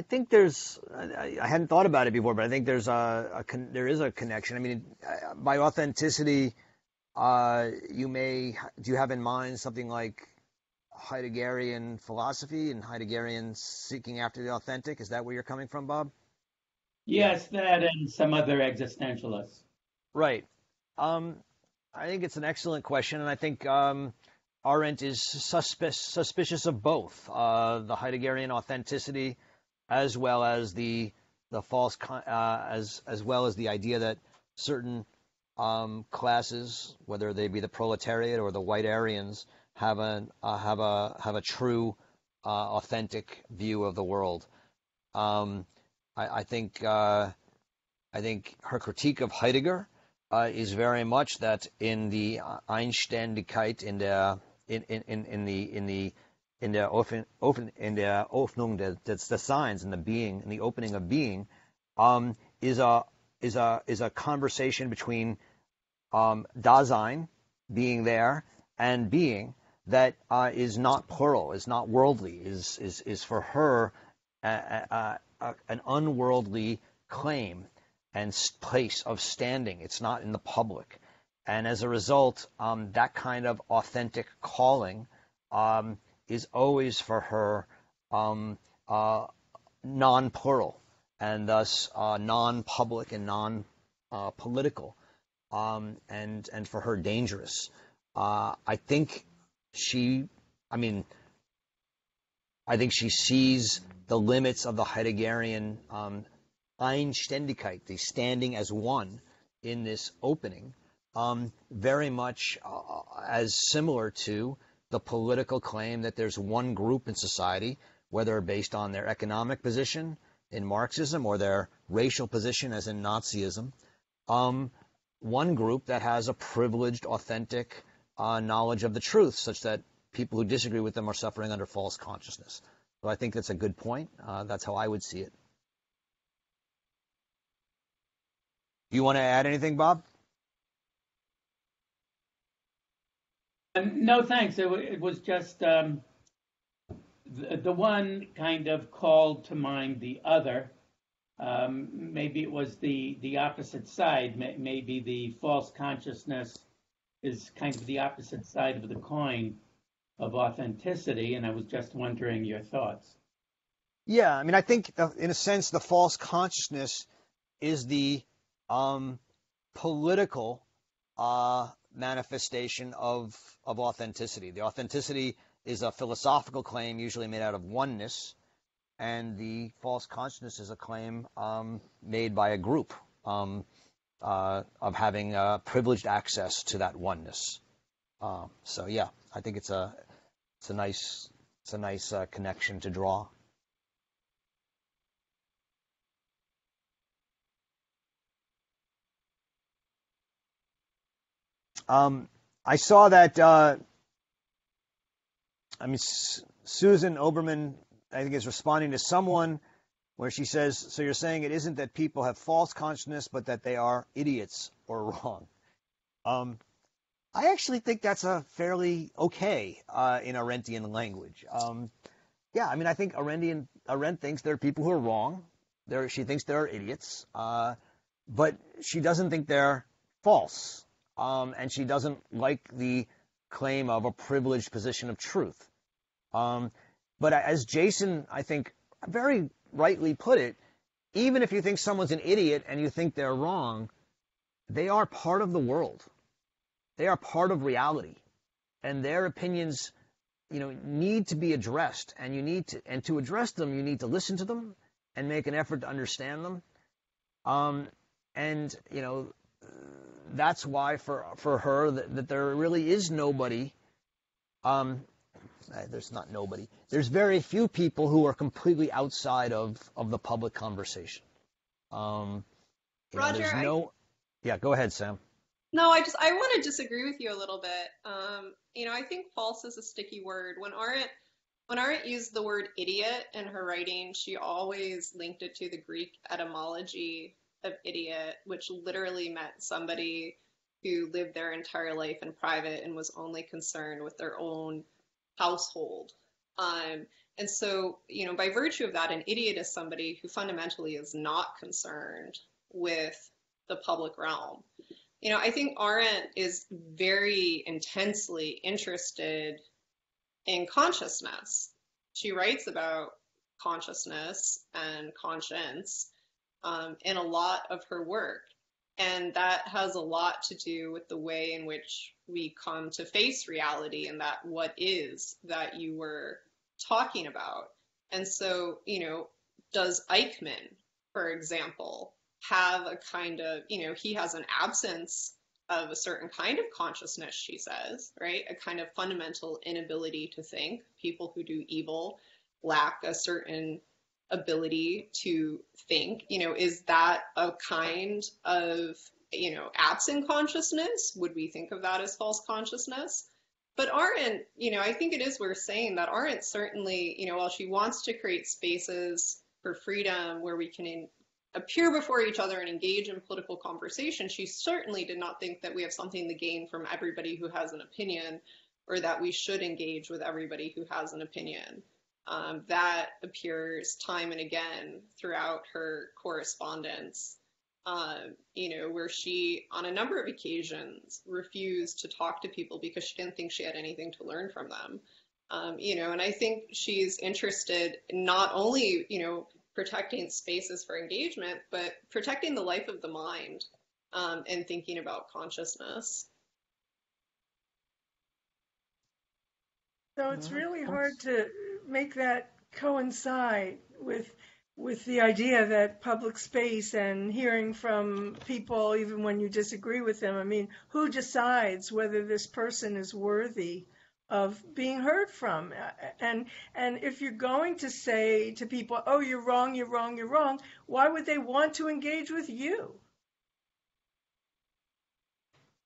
think I hadn't thought about it before, but I think there is a connection. I mean, by authenticity, do you have in mind something like Heideggerian philosophy and Heideggerian seeking after the authentic? Is that where you're coming from, Bob? Yes, that and some other existentialists. Right. I think it's an excellent question, and I think Arendt is suspicious of both the Heideggerian authenticity as well as the false as well as the idea that certain classes, whether they be the proletariat or the white Aryans, have a true authentic view of the world. I think I think her critique of Heidegger is very much that in the Einständigkeit, in der Öffnung des Seins, in the being, in the opening of being, is a conversation between Dasein, being there, and being that is not plural, is not worldly, is for her an unworldly claim and place of standing. It's not in the public. And as a result, that kind of authentic calling is always for her non-plural and thus non-public and non-political, and for her dangerous. I think she sees the limits of the Heideggerian Einständigkeit, the standing as one in this opening, very much as similar to the political claim that there's one group in society, whether based on their economic position in Marxism or their racial position as in Nazism, one group that has a privileged, authentic knowledge of the truth, such that people who disagree with them are suffering under false consciousness. So I think that's a good point. That's how I would see it. Do you want to add anything, Bob? No, thanks. It was just the one kind of called to mind the other. Maybe it was the opposite side. Maybe the false consciousness is kind of the opposite side of the coin of authenticity, and I was just wondering your thoughts. Yeah, I think in a sense the false consciousness is the political manifestation of authenticity. The authenticity is a philosophical claim usually made out of oneness, and the false consciousness is a claim made by a group of having privileged access to that oneness. So yeah, I think it's a nice connection to draw. I saw that. Susan Oberman, I think, is responding to someone where she says, "So you're saying it isn't that people have false consciousness, but that they are idiots or wrong?" I actually think that's a fairly okay in Arendtian language. Yeah, I think Arendt thinks there are people who are wrong. She thinks there are idiots, but she doesn't think they're false. And she doesn't like the claim of a privileged position of truth. But as Jason, I think, very rightly put it, even if you think someone's an idiot and you think they're wrong, they are part of the world. They are part of reality. And their opinions, need to be addressed. And to address them, you need to listen to them and make an effort to understand them. That's why for her that there really is nobody. There's not nobody. There's very few people who are completely outside of the public conversation. Roger, Yeah, go ahead, Sam. No, I want to disagree with you a little bit. I think false is a sticky word. When Arendt used the word idiot in her writing, she always linked it to the Greek etymology of idiot, which literally meant somebody who lived their entire life in private and was only concerned with their own household. And so, by virtue of that, an idiot is somebody who fundamentally is not concerned with the public realm. I think Arendt is very intensely interested in consciousness. She writes about consciousness and conscience in a lot of her work. And that has a lot to do with the way in which we come to face reality and that what is that you were talking about. And so, does Eichmann, for example, have a kind of, he has an absence of a certain kind of consciousness, she says, right? A kind of fundamental inability to think. People who do evil lack a certain ability to think. Is that a kind of, absent consciousness? Would we think of that as false consciousness? But Arendt, I think it is worth saying that Arendt certainly, while she wants to create spaces for freedom where we can appear before each other and engage in political conversation, she certainly did not think that we have something to gain from everybody who has an opinion, or that we should engage with everybody who has an opinion. That appears time and again throughout her correspondence, where she, on a number of occasions, refused to talk to people because she didn't think she had anything to learn from them. And I think she's interested in not only, protecting spaces for engagement, but protecting the life of the mind, and thinking about consciousness. So it's really hard to make that coincide with the idea that public space and hearing from people, even when you disagree with them. I mean, who decides whether this person is worthy of being heard from? And if you're going to say to people, oh, you're wrong, you're wrong, you're wrong, why would they want to engage with you?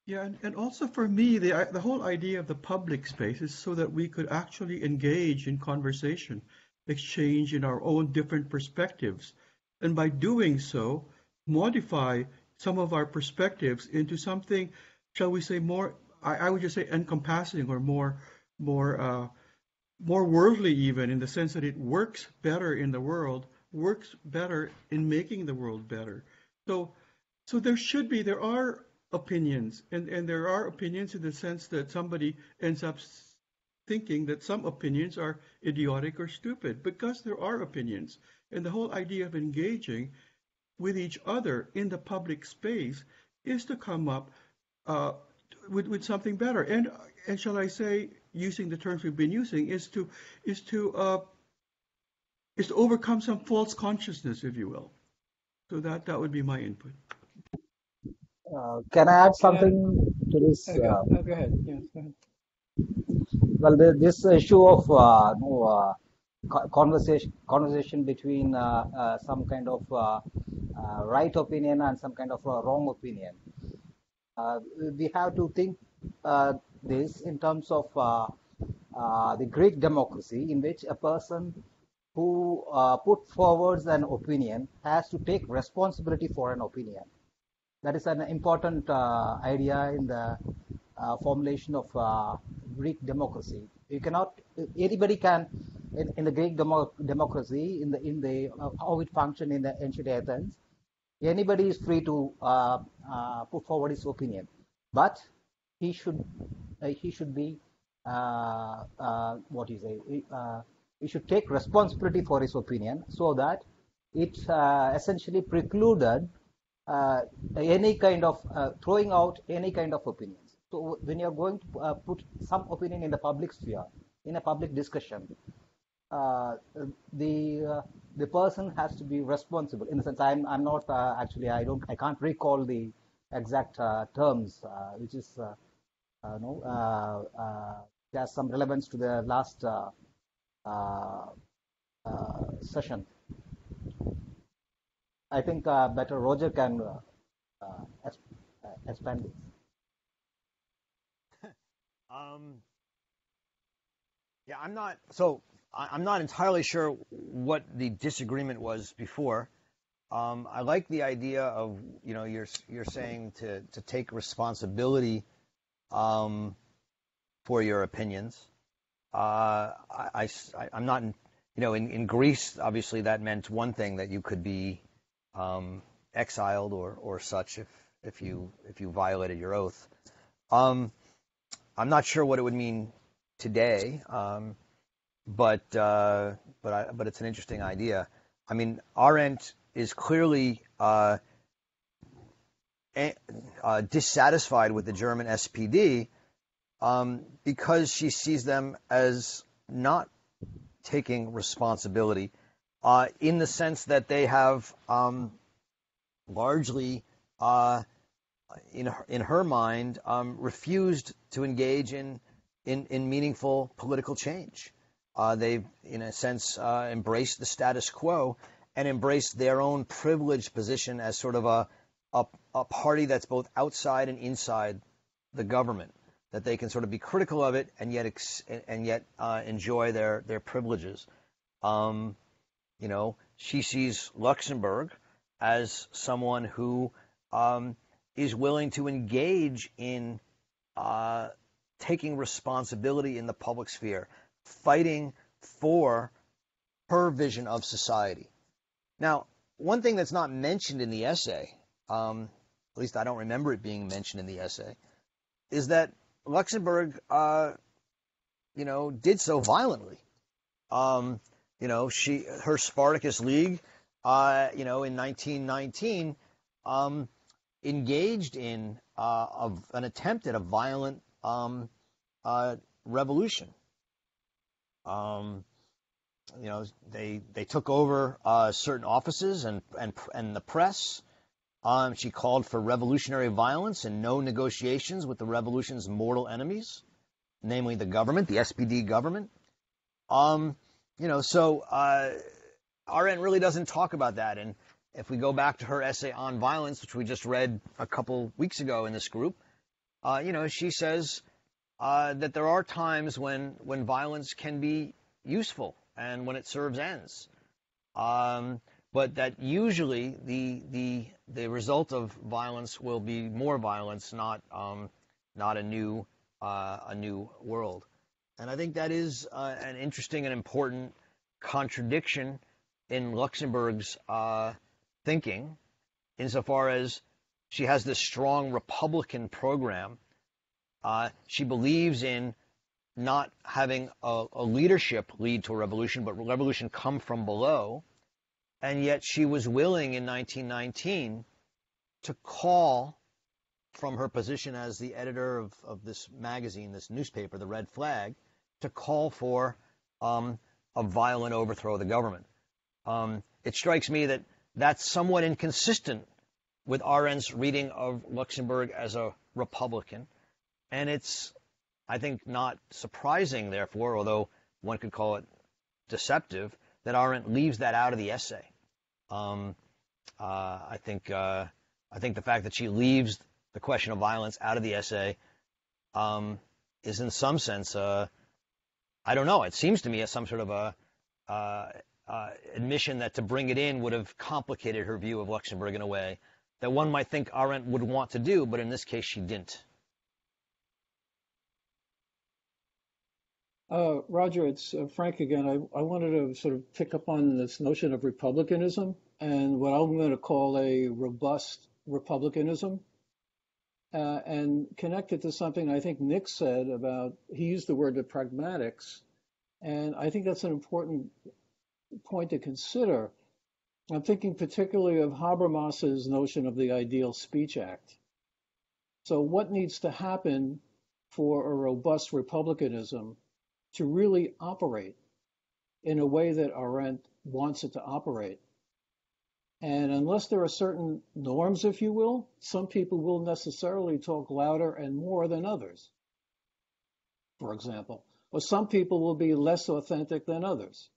Yeah, and also for me, the whole idea of the public space is so that we could actually engage in conversation, exchange in our own different perspectives, and by doing so, modify some of our perspectives into something, shall we say, more, I would just say encompassing, or more worldly, even, in the sense that it works better in the world, works better in making the world better. So there are opinions, and there are opinions in the sense that somebody ends up thinking that some opinions are idiotic or stupid, because there are opinions. And the whole idea of engaging with each other in the public space is to come up with something better. And shall I say, using the terms we've been using, is to overcome some false consciousness, if you will. So that would be my input. Can I add something to this? Go ahead. Yes, go ahead. Well, this issue of conversation between some kind of right opinion and some kind of wrong opinion, we have to think this in terms of the Greek democracy, in which a person who put forward an opinion has to take responsibility for an opinion. That is an important idea in the formulation of Greek democracy. You cannot, anybody can, in the Greek democracy, in the how it functioned in the ancient Athens, anybody is free to put forward his opinion, but he should be what you say. He should take responsibility for his opinion, so that it essentially precluded any kind of throwing out any kind of opinions. So when you're going to put some opinion in the public sphere, in a public discussion, the person has to be responsible. In the sense, I'm not actually, I can't recall the exact terms, which is has some relevance to the last session. I think better Roger can expand this. Yeah, I'm not entirely sure what the disagreement was before. I like the idea of, you're saying to take responsibility for your opinions. I'm not, in Greece, obviously that meant one thing, that you could be exiled or such if you violated your oath. I'm not sure what it would mean today, but it's an interesting idea. I mean, Arendt is clearly dissatisfied with the German SPD because she sees them as not taking responsibility, in the sense that they have largely, in her mind, refused to engage in meaningful political change. they've, in a sense, embraced the status quo and embraced their own privileged position as sort of a party that's both outside and inside the government, that they can sort of be critical of it and yet enjoy their privileges. She sees Luxemburg as someone who is willing to engage in taking responsibility in the public sphere, fighting for her vision of society. Now, one thing that's not mentioned in the essay, at least I don't remember it being mentioned in the essay, is that Luxemburg, did so violently. Her Spartacus League, in 1919, engaged in an attempt at a violent revolution. They took over certain offices and the press. She called for revolutionary violence and no negotiations with the revolution's mortal enemies, namely the government, the SPD government. So Arendt really doesn't talk about that. And if we go back to her essay on violence, which we just read a couple weeks ago in this group, she says that there are times when violence can be useful and when it serves ends. But that usually the result of violence will be more violence, not a new world. And I think that is an interesting and important contradiction in Luxemburg's thinking, insofar as she has this strong Republican program. She believes in not having a leadership lead to a revolution, but revolution come from below. And yet she was willing in 1919 to call, from her position as the editor of this magazine, this newspaper, the Red Flag, to call for a violent overthrow of the government. It strikes me that that's somewhat inconsistent with Arendt's reading of Luxemburg as a Republican. And it's, I think, not surprising, therefore, although one could call it deceptive, that Arendt leaves that out of the essay. I think the fact that she leaves the question of violence out of the essay is, in some sense, I don't know. It seems to me as some sort of a admission that to bring it in would have complicated her view of Luxemburg in a way that one might think Arendt would want to do, but in this case she didn't. Roger, it's Frank again. I wanted to sort of pick up on this notion of republicanism and what I'm going to call a robust republicanism, and connect it to something I think Nick said about, he used the word the pragmatics, and I think that's an important point to consider. I'm thinking particularly of Habermas's notion of the Ideal Speech Act. So what needs to happen for a robust republicanism to really operate in a way that Arendt wants it to operate? And unless there are certain norms, if you will, some people will necessarily talk louder and more than others, for example. Or some people will be less authentic than others.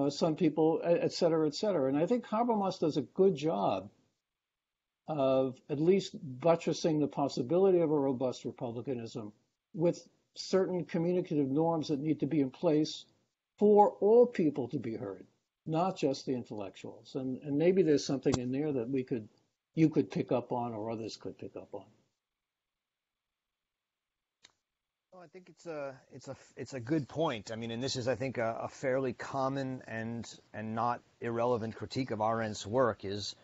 Some people, et cetera, et cetera. And I think Habermas does a good job of at least buttressing the possibility of a robust republicanism with certain communicative norms that need to be in place for all people to be heard, not just the intellectuals. And maybe there's something in there that you could pick up on, or others could pick up on. Well, I think it's a good point. I mean, and this is, I think, a fairly common and not irrelevant critique of Arendt's work. Is,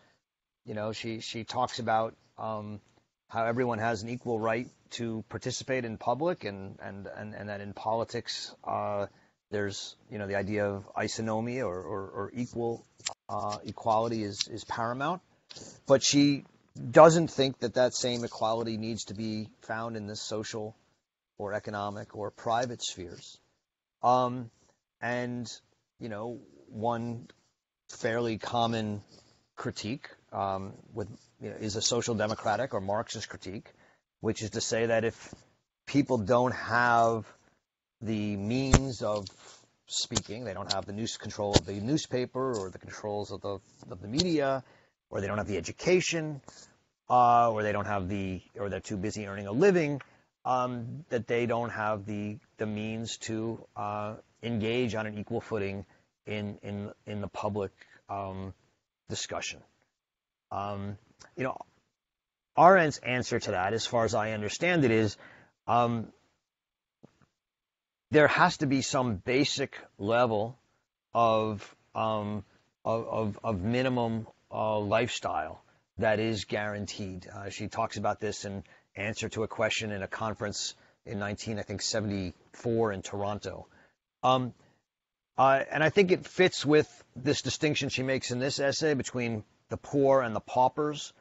she talks about how everyone has an equal right to participate in public, and that in politics there's the idea of isonomy or equality is paramount. But she doesn't think that same equality needs to be found in the social or economic or private spheres. And one fairly common critique is a social democratic or Marxist critique, which is to say that if people don't have the means of speaking. They don't have the control of the newspaper or the controls of the media, or they don't have the education, or they don't have or they're too busy earning a living, that they don't have the means to engage on an equal footing in the public discussion. Arendt's answer to that, as far as I understand it, is there has to be some basic level of minimum lifestyle that is guaranteed. She talks about this in answer to a question in a conference in 1974 in Toronto. And I think it fits with this distinction she makes in this essay between the poor and the paupers,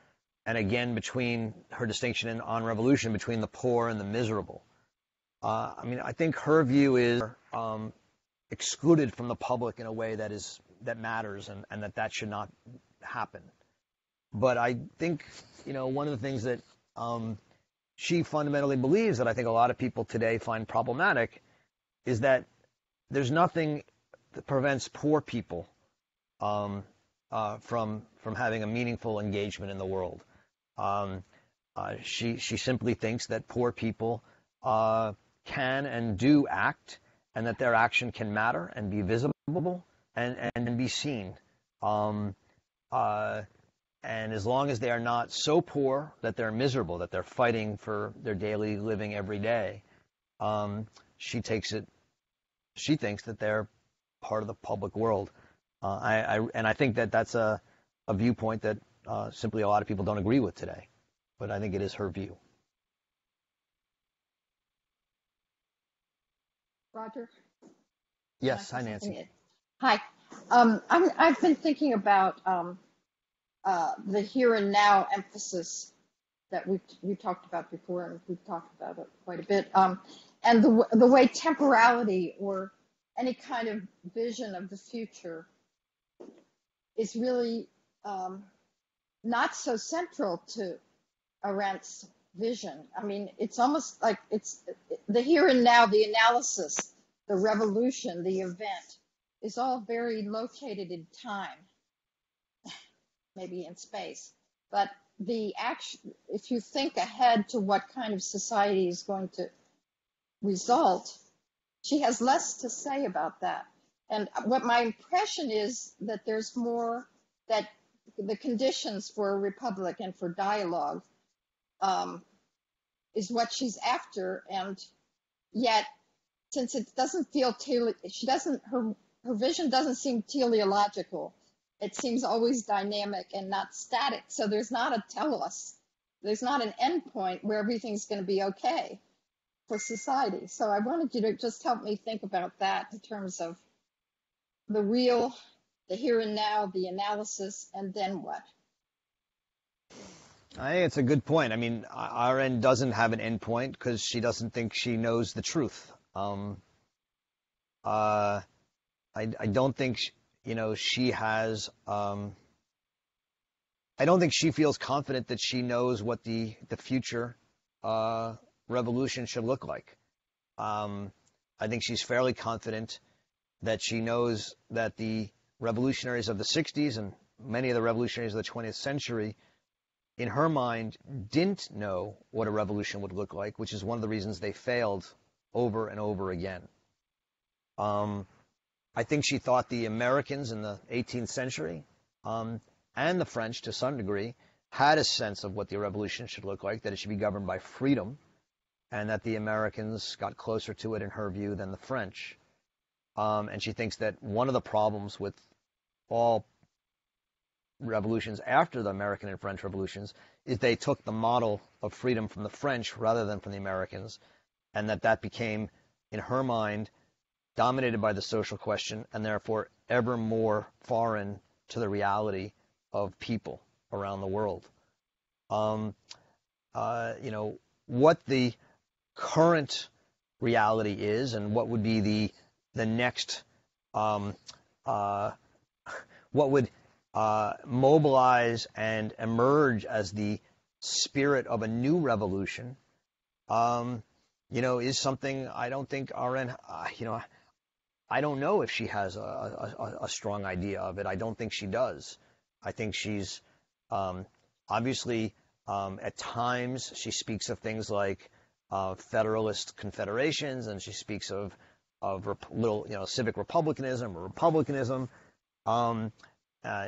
and again between her distinction on revolution between the poor and the miserable. I think her view is excluded from the public in a way that matters, and that should not happen. But I think, one of the things that she fundamentally believes that I think a lot of people today find problematic is that there's nothing that prevents poor people from having a meaningful engagement in the world. She simply thinks that poor people can and do act, and that their action can matter and be visible and be seen. And as long as they are not so poor that they're miserable, that they're fighting for their daily living every day, she thinks that they're part of the public world. And I think that that's a viewpoint that simply a lot of people don't agree with today. But I think it is her view. Roger? Yes, hi, Nancy. Hi. I've been thinking about the here and now emphasis that we talked about before, and we've talked about it quite a bit, and the way temporality or any kind of vision of the future is really not so central to Arendt's vision. It's almost like it's the here and now, the analysis, the revolution, the event is all very located in time, maybe in space. But the action, if you think ahead to what kind of society is going to result, she has less to say about that. And what my impression is that there's more, that the conditions for a republic and for dialogue is what she's after. And yet, since it doesn't feel, her vision doesn't seem teleological. It seems always dynamic and not static. So there's not a telos. There's not an endpoint where everything's going to be okay for society. So I wanted you to just help me think about that in terms of the real, the here and now, the analysis, and then what? I think it's a good point. Arendt doesn't have an endpoint because she doesn't think she knows the truth. I don't think she has. I don't think she feels confident that she knows what the future revolution should look like. I think she's fairly confident that she knows that the revolutionaries of the 60s and many of the revolutionaries of the 20th century, in her mind, didn't know what a revolution would look like, which is one of the reasons they failed over and over again. I think she thought the Americans in the 18th century and the French, to some degree, had a sense of what the revolution should look like, that it should be governed by freedom, and that the Americans got closer to it, in her view, than the French. And she thinks that one of the problems with all revolutions after the American and French revolutions is they took the model of freedom from the French rather than from the Americans, and that became, in her mind, dominated by the social question and therefore ever more foreign to the reality of people around the world. What the current reality is and what would be the next, what would mobilize and emerge as the spirit of a new revolution, is something I don't think Arendt, I don't know if she has a strong idea of it. I don't think she does. I think she's obviously at times she speaks of things like federalist confederations, and she speaks of little civic republicanism or republicanism.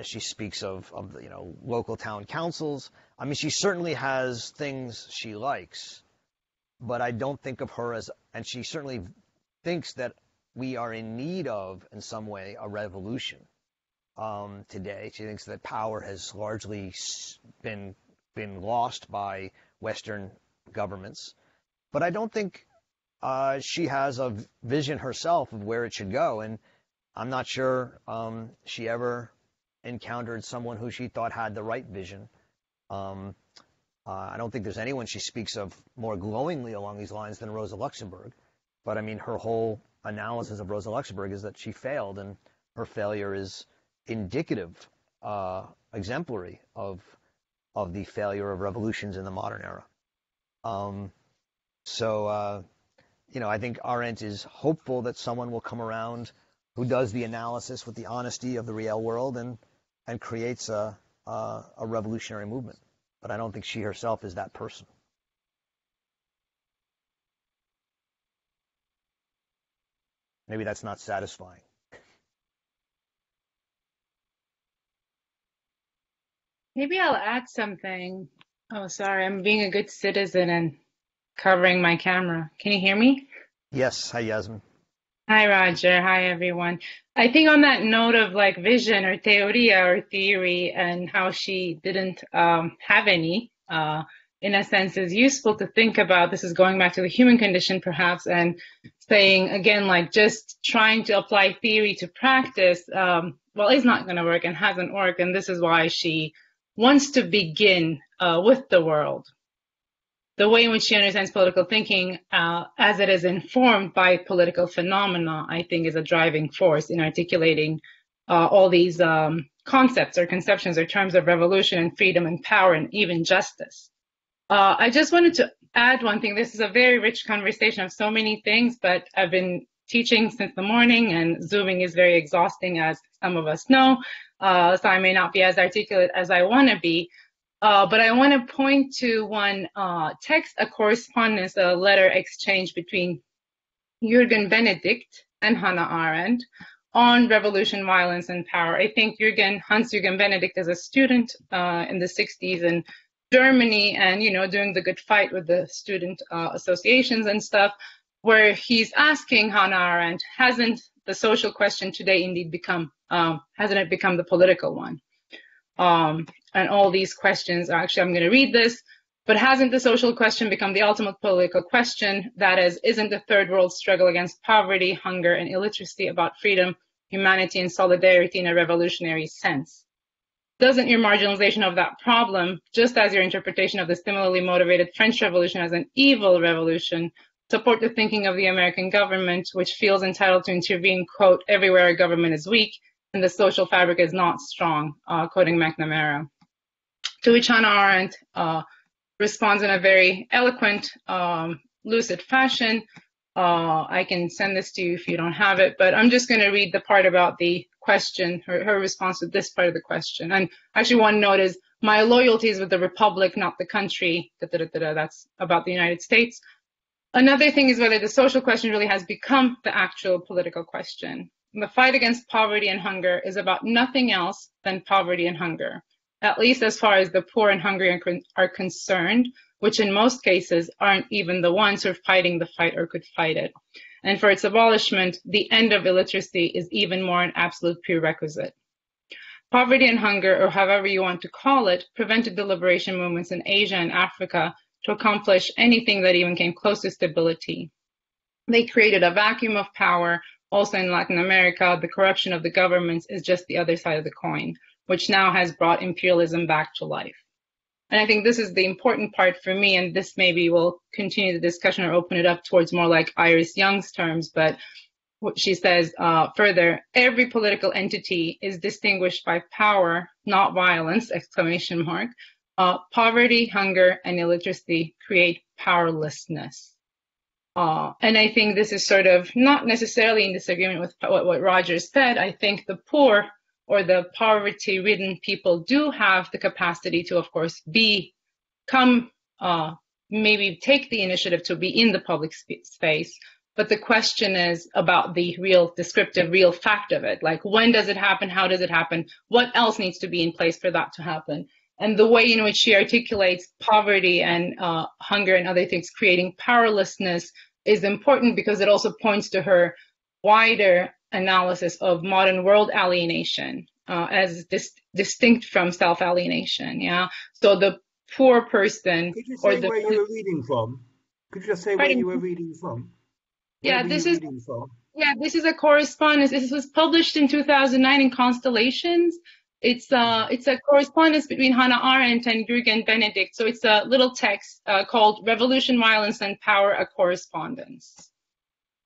She speaks of local town councils. I mean, she certainly has things she likes, but I don't think of her as, and she certainly thinks that we are in need of, in some way, a revolution today. She thinks that power has largely been lost by Western governments. But I don't think she has a vision herself of where it should go. And I'm not sure she ever encountered someone who she thought had the right vision. I don't think there's anyone she speaks of more glowingly along these lines than Rosa Luxemburg. But I mean, her whole analysis of Rosa Luxemburg is that she failed, and her failure is indicative, exemplary of the failure of revolutions in the modern era. I think Arendt is hopeful that someone will come around who does the analysis with the honesty of the real world and creates a revolutionary movement. But I don't think she herself is that person. Maybe that's not satisfying. Maybe I'll add something. Oh, sorry, I'm being a good citizen and covering my camera. Can you hear me? Yes. Hi, Yasmin. Hi, Roger. Hi, everyone. I think on that note of like vision or teoria or theory and how she didn't have any, in a sense, is useful to think about. This is going back to the human condition, perhaps, and saying, again, like just trying to apply theory to practice, is not going to work and hasn't worked. And this is why she wants to begin with the world. The way in which she understands political thinking as it is informed by political phenomena, I think, is a driving force in articulating all these concepts or conceptions or terms of revolution and freedom and power and even justice. I just wanted to add one thing. This is a very rich conversation of so many things, but I've been teaching since the morning, and Zooming is very exhausting, as some of us know, so I may not be as articulate as I want to be. But I want to point to one text, a correspondence, a letter exchange between Jurgen Benedict and Hannah Arendt on revolution, violence, and power. I think Hans-Jürgen Benedict is a student in the 60s in Germany and, doing the good fight with the student associations and stuff, where he's asking Hannah Arendt, hasn't the social question today indeed become the political one? And all these questions, actually, I'm going to read this, but hasn't the social question become the ultimate political question? That is, isn't the third world struggle against poverty, hunger, and illiteracy about freedom, humanity, and solidarity in a revolutionary sense? Doesn't your marginalization of that problem, just as your interpretation of the similarly motivated French Revolution as an evil revolution, support the thinking of the American government, which feels entitled to intervene, quote, everywhere a government is weak and the social fabric is not strong, quoting McNamara? To which Hannah Arendt responds in a very eloquent, lucid fashion. I can send this to you if you don't have it, but I'm just going to read the part about the question, her response to this part of the question. And actually, one note is, my loyalty is with the republic, not the country. That's about the United States. Another thing is whether the social question really has become the actual political question. The fight against poverty and hunger is about nothing else than poverty and hunger, at least as far as the poor and hungry are concerned, which in most cases aren't even the ones who are fighting the fight or could fight it. And for its abolishment, the end of illiteracy is even more an absolute prerequisite. Poverty and hunger, or however you want to call it, prevented the liberation movements in Asia and Africa to accomplish anything that even came close to stability. They created a vacuum of power. Also in Latin America, the corruption of the governments is just the other side of the coin, which now has brought imperialism back to life. And I think this is the important part for me, and this maybe will continue the discussion or open it up towards more like Iris Young's terms, but what she says further, every political entity is distinguished by power, not violence, exclamation mark. Poverty, hunger, and illiteracy create powerlessness. And I think this is sort of not necessarily in disagreement with what Roger said. I think the poor or the poverty-ridden people do have the capacity to, of course, maybe take the initiative to be in the public space. But the question is about the real descriptive, real fact of it. Like, when does it happen? How does it happen? What else needs to be in place for that to happen? And the way in which she articulates poverty and hunger and other things creating powerlessness is important because it also points to her wider analysis of modern world alienation as distinct from self-alienation. Yeah. So the poor person, Could you or say where you were reading from? Could you just say where you were reading from? Yeah, this is a correspondence. This was published in 2009 in Constellations. It's a correspondence between Hannah Arendt and Jurgen Benedict. So it's a little text called Revolution, Violence, and Power, a Correspondence.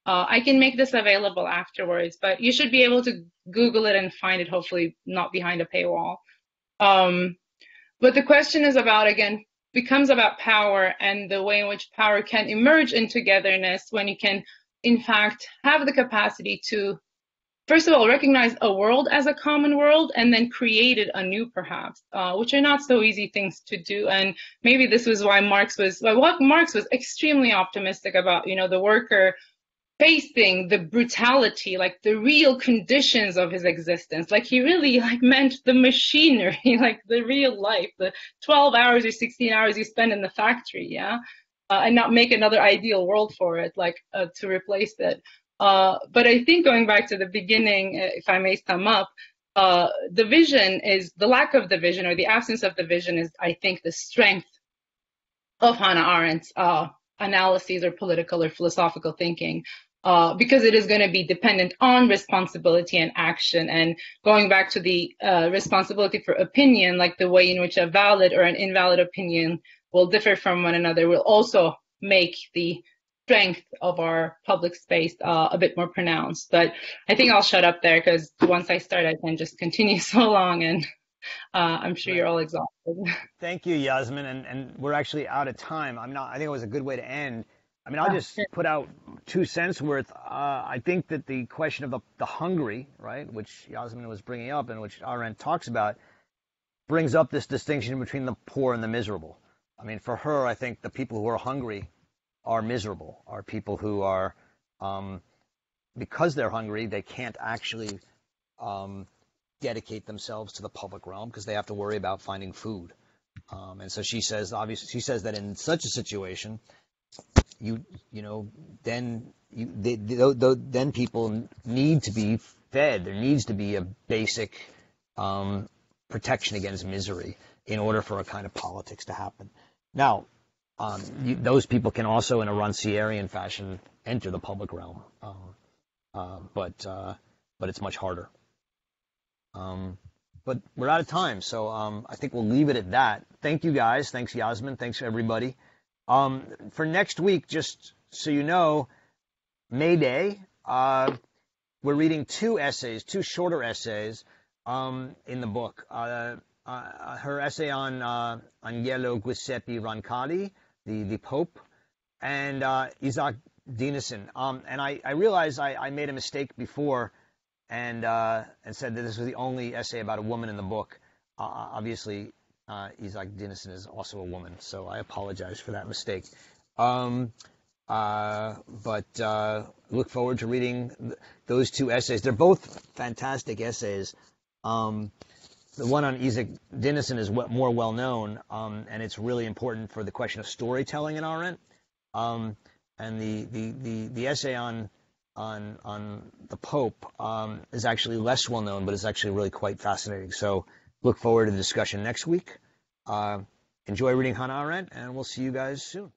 I can make this available afterwards, but you should be able to Google it and find it, hopefully not behind a paywall. But the question is becomes about power and the way in which power can emerge in togetherness when you can, in fact, have the capacity to, first of all, recognize a world as a common world and then create it anew, perhaps, which are not so easy things to do. And maybe this was why Marx was extremely optimistic about, the worker facing the brutality, like the real conditions of his existence. Like he really meant the machinery, like the real life, the 12 hours or 16 hours you spend in the factory, yeah? And not make another ideal world for it, to replace it. But I think going back to the beginning, if I may sum up, the vision is, the lack of the vision or the absence of the vision is, I think, the strength of Hannah Arendt's analyses or political or philosophical thinking. Because it is going to be dependent on responsibility and action. And going back to the responsibility for opinion, like the way in which a valid or an invalid opinion will differ from one another, will also make the strength of our public space a bit more pronounced. But I think I'll shut up there because once I start, I can just continue so long, and I'm sure you're all exhausted. Thank you, Yasmin. And we're actually out of time. I think it was a good way to end. I'll just put out 2 cents worth. I think that the question of the hungry, right, which Yasmin was bringing up and which Arendt talks about, brings up this distinction between the poor and the miserable. For her, I think the people who are hungry are miserable, are people who are, because they're hungry, they can't actually dedicate themselves to the public realm because they have to worry about finding food. And so she says that in such a situation, then people need to be fed. There needs to be a basic protection against misery in order for a kind of politics to happen. Now, those people can also, in a Rancierian fashion, enter the public realm, but it's much harder. But we're out of time, so I think we'll leave it at that. Thank you, guys. Thanks, Yasmin. Thanks, everybody. For next week, just so you know, May Day, we're reading 2 shorter essays in the book. Her essay on Agnello Giuseppe Roncalli, the Pope, and Isaac Dinesen. And I realized I made a mistake before and said that this was the only essay about a woman in the book. Obviously, Isaac Dinesen is also a woman, so I apologize for that mistake. But look forward to reading those 2 essays. They're both fantastic essays. The one on Isaac Dinesen is more well known, and it's really important for the question of storytelling in Arendt. And the essay on the Pope is actually less well known, but it's actually really quite fascinating. So look forward to the discussion next week. Enjoy reading Hannah Arendt, and we'll see you guys soon.